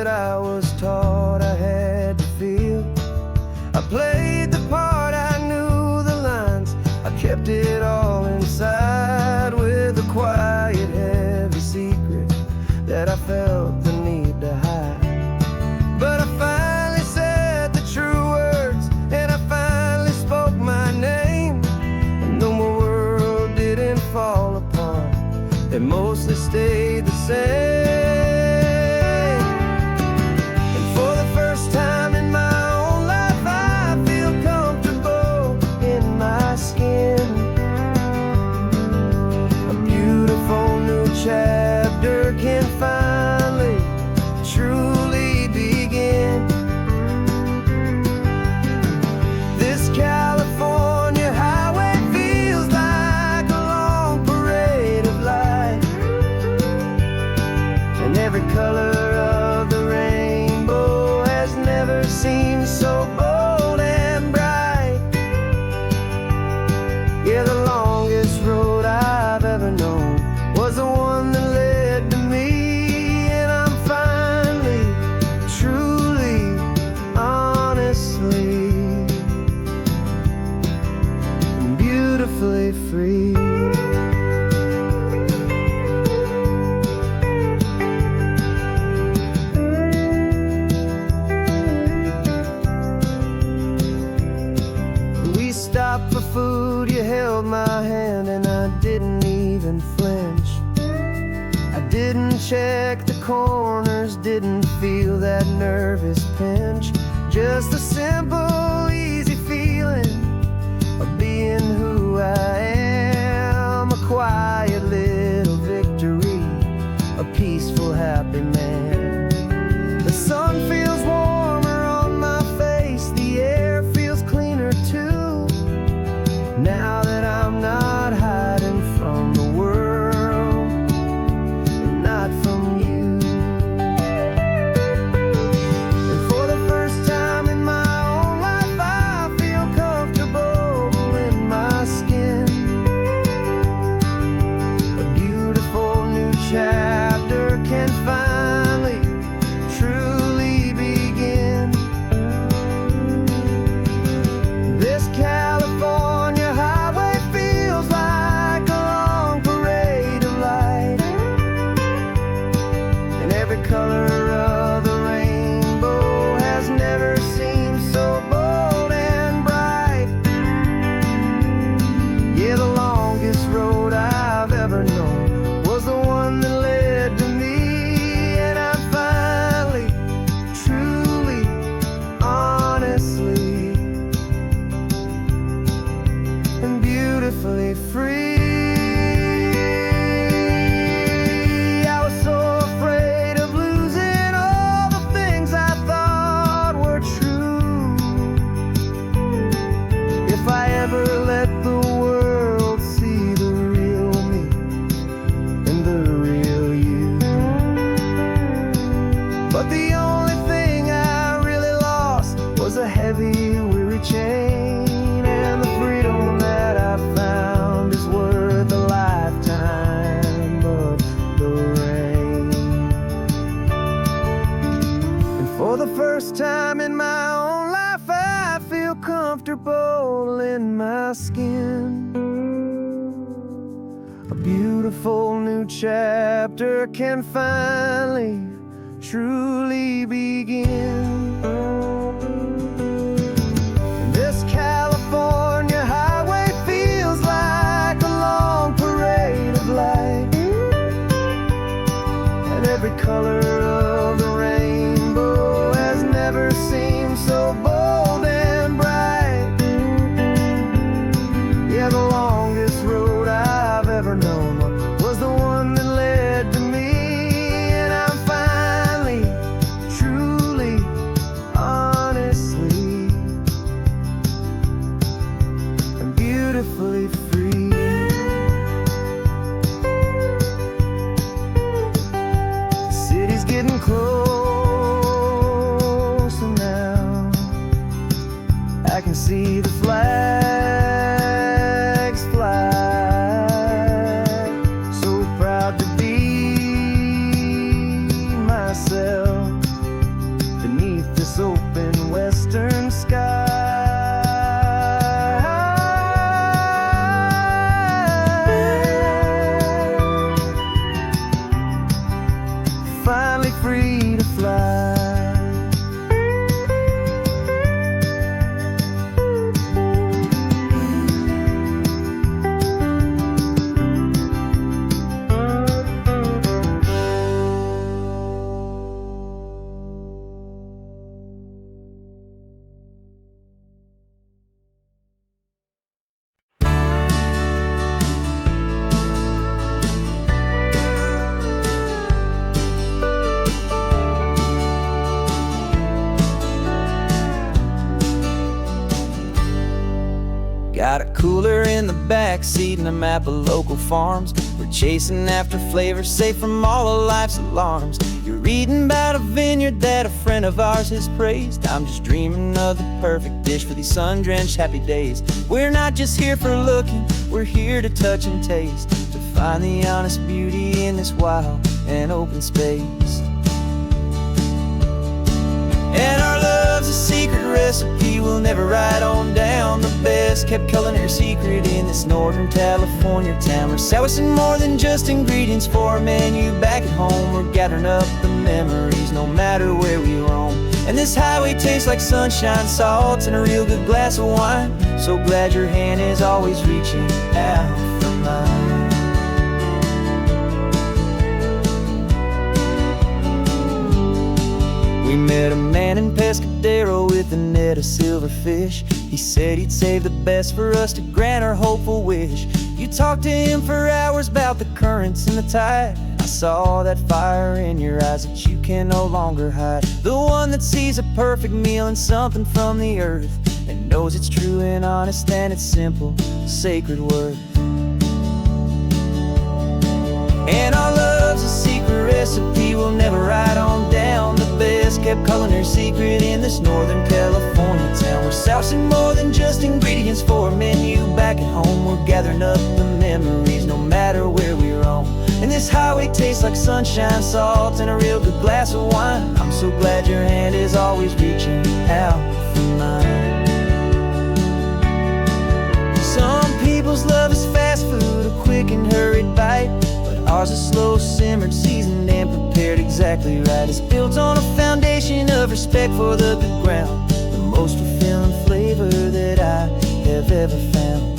that I was taught I had to feel. I played the part, I knew the lines, I kept it all inside with a quiet, heavy secret that I felt the need to hide. But I finally said the true words, and I finally spoke my name. And though my world didn't fall apart, it mostly stayed the same. And for the first time in my own life, I feel comfortable in my skin. A beautiful new chapter can finally truly begin. This California highway feels like a long parade of light, and every color of the rainbow has never seemed so bold and bright. Yeah, the longest road I've ever known was the one that led to me, and I'm finally, truly, honestly, and beautifully free. We stopped for food, you held my hand, and I didn't even flinch. I didn't check the corners, didn't feel that nervous pinch. Just a simple, easy feeling of being who I am. A quiet little victory, a peaceful, happy man. The sun feels warmer on my face, the air feels cleaner too, now that I'm not hiding from the world, and not from you. And for the first time in my own life, I feel comfortable in my skin. A beautiful new chapter can finally truly begin. This California highway feels like a long parade of light, and every color of the rainbow has never seemed so bold and bright. Yeah, the longest road I've ever known was the one that led to me, and I'm finally, truly, honestly, and beautifully free. I was so afraid of losing all the things I thought were true. If I ever let the world see the real me and the real you. But the only thing I really lost was a heavy, weary chain, and the freedom that I found is worth a lifetime of the rain. And for the first time in my own life, I feel comfortable in my skin. A beautiful new chapter can finally, truly begin. This California highway feels like a long parade of light, and every color of the rainbow has never seemed so bold and bright. Yeah, the longest road I've ever known was the one that led to me, and I'm finally, truly, honestly, and beautifully free. The city's getting closer now, I can see the flags fly. So proud to be myself Got a cooler in the back seat and a map of local farms. We're chasing after flavors safe from all of life's alarms. You're reading about a vineyard that a friend of ours has praised. I'm just dreaming of the perfect dish for these sun-drenched happy days. We're not just here for looking, we're here to touch and taste, to find the honest beauty in this wild and open space. And our love's a secret recipe we'll never write on down. The best kept culinary secret in this Northern California town. We're sourcing more than just ingredients for a menu back at home. We're gathering up the memories no matter where we roam. And this highway tastes like sunshine, salt, and a real good glass of wine. So glad your hand is always reaching out for mine. We met a man in Pescadero with a net of silverfish. He said he'd save the best for us to grant our hopeful wish. You talked to him for hours about the currents and the tide. I saw that fire in your eyes that you can no longer hide. The one that sees a perfect meal in something from the earth, and knows it's true and honest and it's simple, sacred worth. And our love's a secret recipe we'll never write on down. The best kept culinary secret in this Northern California town. We're sourcing more than just ingredients for a menu back at home. We're gathering up the memories no matter where we roam. And this highway tastes like sunshine, salt, and a real good glass of wine. I'm so glad your hand is always reaching out for mine. Some people's love is fast food, a quick and hurried bite. Ours is slow simmered, seasoned, and prepared exactly right. It's built on a foundation of respect for the good ground, the most fulfilling flavor that I have ever found.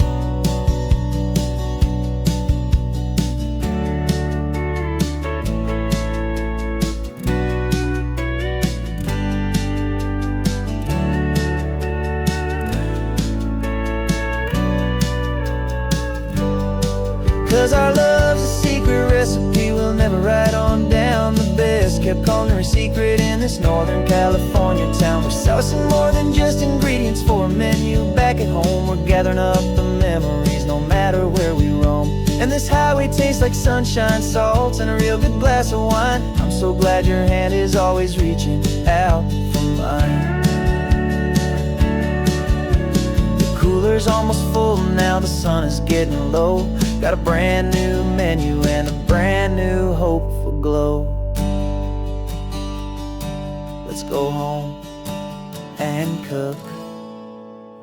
'Cause our love's a secret recipe we'll never write on down. The best kept culinary secret in this Northern California town. We're sourcing more than just ingredients for a menu back at home. We're gathering up the memories no matter where we roam. And this highway tastes like sunshine, salt, and a real good glass of wine. I'm so glad your hand is always reaching out for mine. The cooler's almost full now, the sun is getting low. Got a brand new menu and a brand new hopeful glow. Let's go home and cook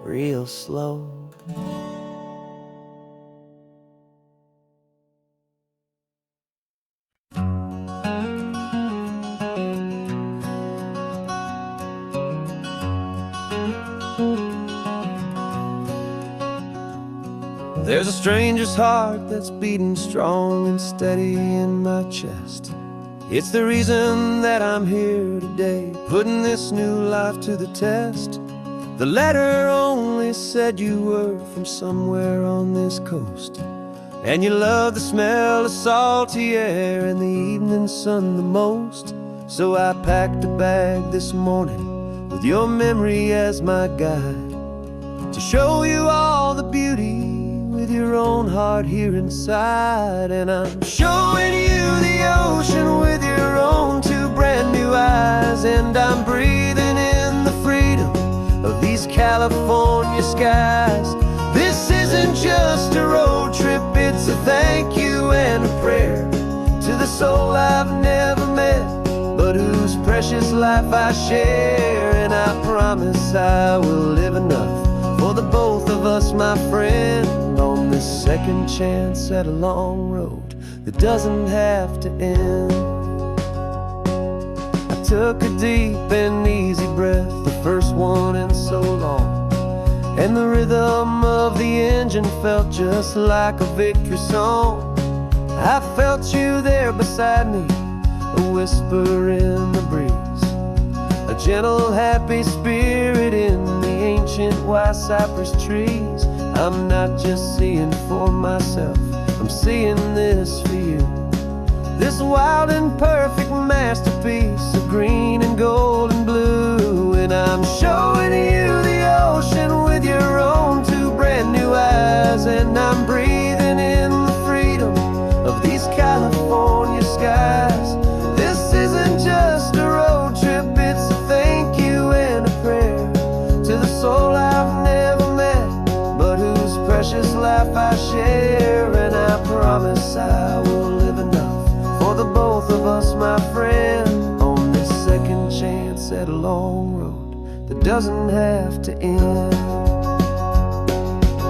real slow. There's a stranger's heart that's beating strong and steady in my chest. It's the reason that I'm here today, putting this new life to the test. The letter only said you were from somewhere on this coast, and you love the smell of salty air and the evening sun the most. So I packed a bag this morning with your memory as my guide, to show you all the beauty with your own heart here inside. And I'm showing you the ocean with your own two brand new eyes. And I'm breathing in the freedom of these California skies. This isn't just a road trip, it's a thank you and a prayer to the soul I've never met, but whose precious life I share. And I promise I will live enough for the both of us, my friend, on this second chance at a long road that doesn't have to end. I took a deep and easy breath, the first one in so long, and the rhythm of the engine felt just like a victory song. I felt you there beside me, a whisper in the breeze, a gentle happy spirit in the ancient white cypress trees. I'm not just seeing for myself, I'm seeing this for you. This wild and perfect masterpiece of green and gold and blue. And I'm showing you the ocean with your own two brand new I promise I will live enough for the both of us, my friend, on this second chance at a long road that doesn't have to end.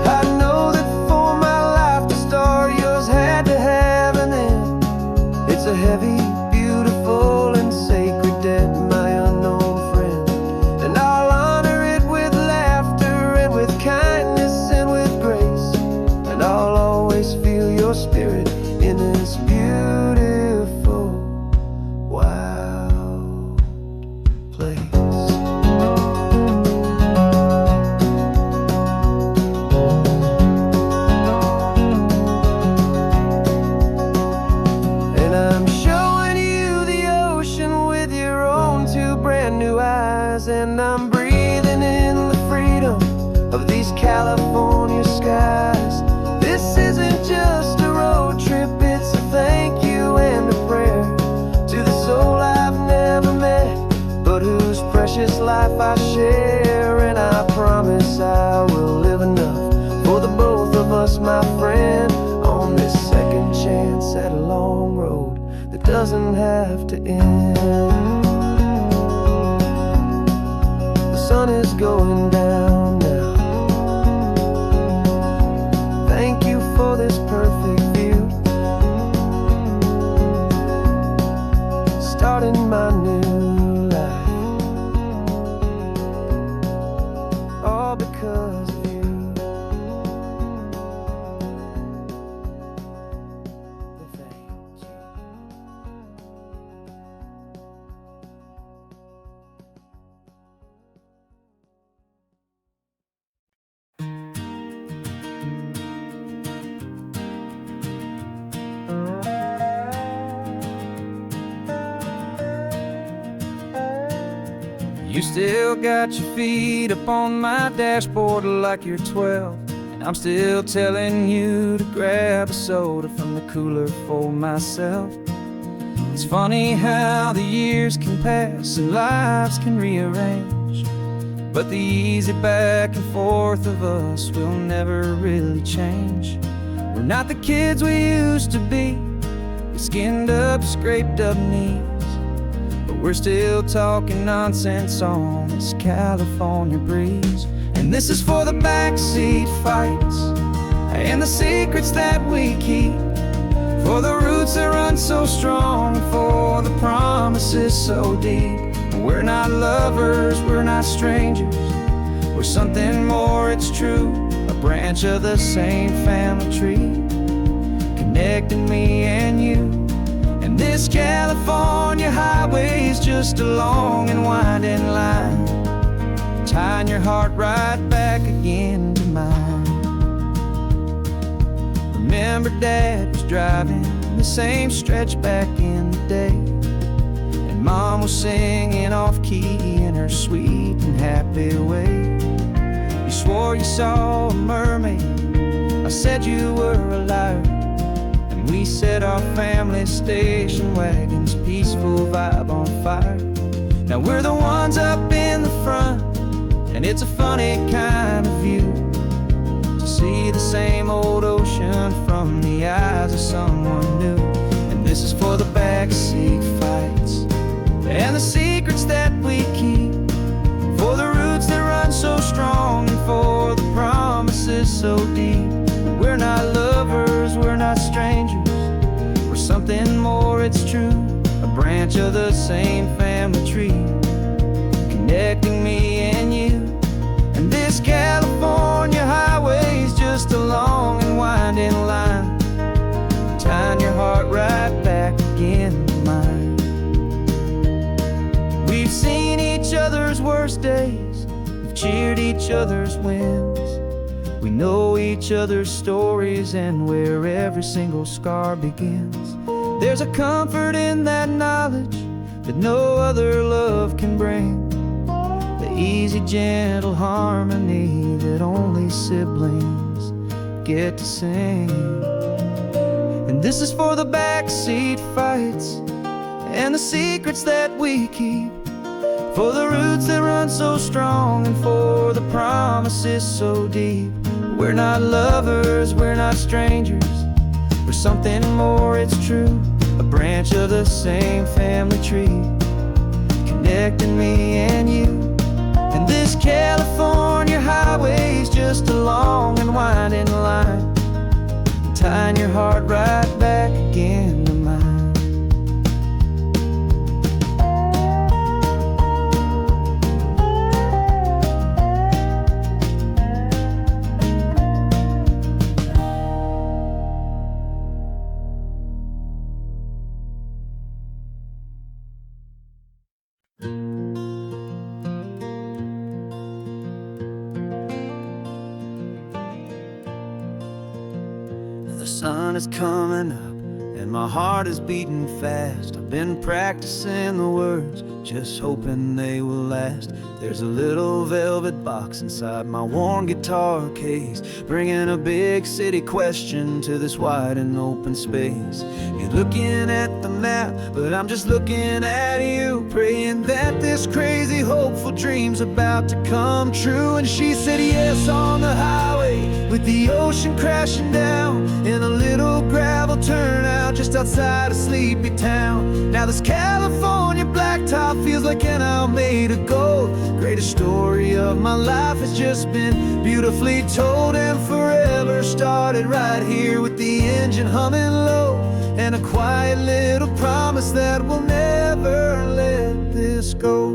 I know that for my life to start, yours had to have an end. It's a heavy, beautiful, and sacred debt, my unknown friend, and I'll honor it with laughter and with kindness and with grace, and I'll always feel your spirit in this beautiful, wild place. And I'm showing you the ocean with your own two brand new eyes, and I'm breathing in the freedom of these California skies. This isn't just a road trip, it's a thank you and a prayer to the soul I've never met, but whose precious life I share. And I promise I will live enough for the both of us, my friend, on this second chance at a long road that doesn't have to end. The sun is going down now. Thank you for this perfect view, starting my new life, all because of you. Thank you. You still got your feet up on my dashboard like you're 12, and I'm still telling you to grab a soda from the cooler for myself. It's funny how the years can pass and lives can rearrange, but the easy back and forth of us will never really change. We're not the kids we used to be, with skinned up, scraped up knees, but we're still talking nonsense on this California breeze. And this is for the backseat fights and the secrets that we keep, for the roots that run so strong, for the promises so deep. We're not lovers, we're not strangers, we're something more, it's true, a branch of the same family tree, connecting me and you. And this California highway is just a long and winding line, tying your heart right back again to mine. Remember Dad was driving the same stretch back in the day, and Mom was singing off-key in her sweet and happy way. You swore you saw a mermaid, I said you were a liar, and we set our family station wagon's peaceful vibe on fire. Now we're the ones up in the front, and it's a funny kind of view to see the same old ocean from the eyes of someone new. And this is for the backseat fights and the secrets that we keep, for the roots that run so strong, and for the promises so deep. We're not lovers, we're not strangers, we're something more, it's true, a branch of the same family tree, connecting me and you. And this California highway is just a long and winding line, tying your heart right back again to mine. We've seen each other's worst days, we've cheered each other's wins, we know each other's stories and where every single scar begins. There's a comfort in that knowledge that no other love can bring, the easy, gentle harmony that only siblings get to sing. And this is for the backseat fights and the secrets that we keep, for the roots that run so strong, and for the promises so deep. We're not lovers, we're not strangers, or something more, it's true. A branch of the same family tree, connecting me and you. And this California highway's just a long and winding line, tying your heart right back again to mine. The sun is coming up and my heart is beating fast. I've been practicing the words, just hoping they will last. There's a little velvet box inside my worn guitar case, bringing a big city question to this wide and open space. You're looking at the map, but I'm just looking at you, praying that this crazy hopeful dream's about to come true. And she said yes on the highway, with the ocean crashing down, in a little gravel turnout just outside of sleepy town. Now this California blacktop feels like an hour made of gold. Greatest story of my life has just been beautifully told, and forever started right here with the engine humming low, and a quiet little promise that we'll never let this go.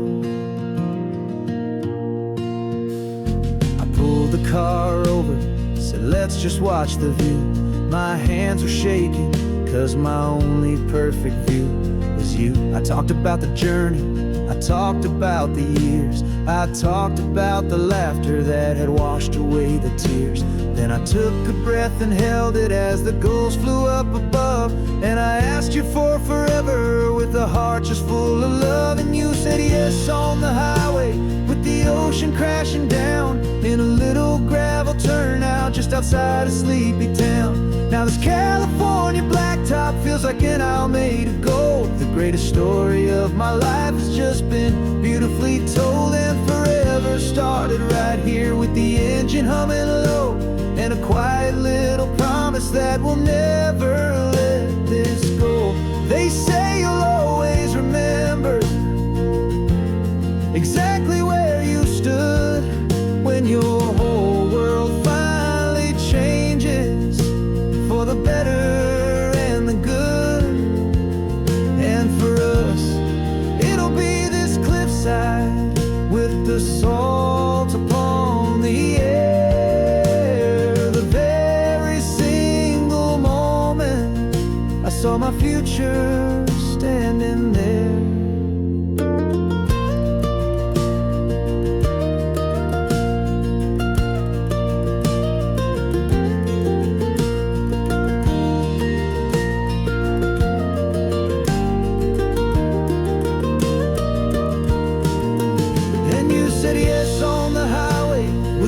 I pulled the car over, said let's just watch the view. My hands were shaking, cause my only perfect view was you. I talked about the journey, I talked about the years, I talked about the laughter that had washed away the tears. Then I took a breath and held it as the gulls flew up above, and I asked you for forever with a heart just full of love. And you said yes on the highway, with the ocean crashing down, in a little gravel turnout just outside of sleepy town. Now this California blacktop feels like an hour made of gold. The greatest story of my life has just been beautifully told, and forever started right here with the engine humming low, and a quiet little promise that we'll never let this go. They say you'll always remember exactly where you stood when your whole world finally changes for the better and the good. And for us, it'll be this cliffside with the salt upon the air. The very single moment I saw my future standing there.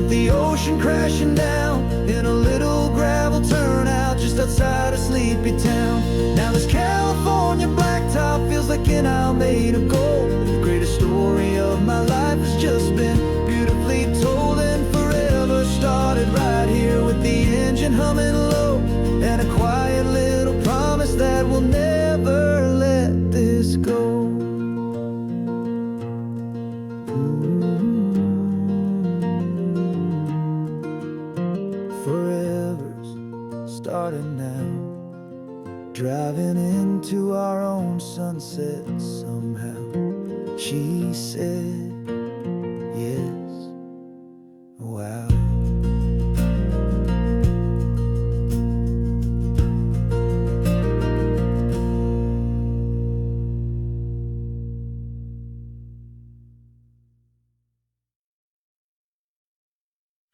The ocean crashing down, in a little gravel turnout just outside of sleepy town. Now this California blacktop feels like an hour made of gold. The greatest story of my life has just been beautifully told, and forever started right here with the engine humming low, and a quiet little promise that we'll never let this go. Forever's starting now, driving into our own sunset somehow. She said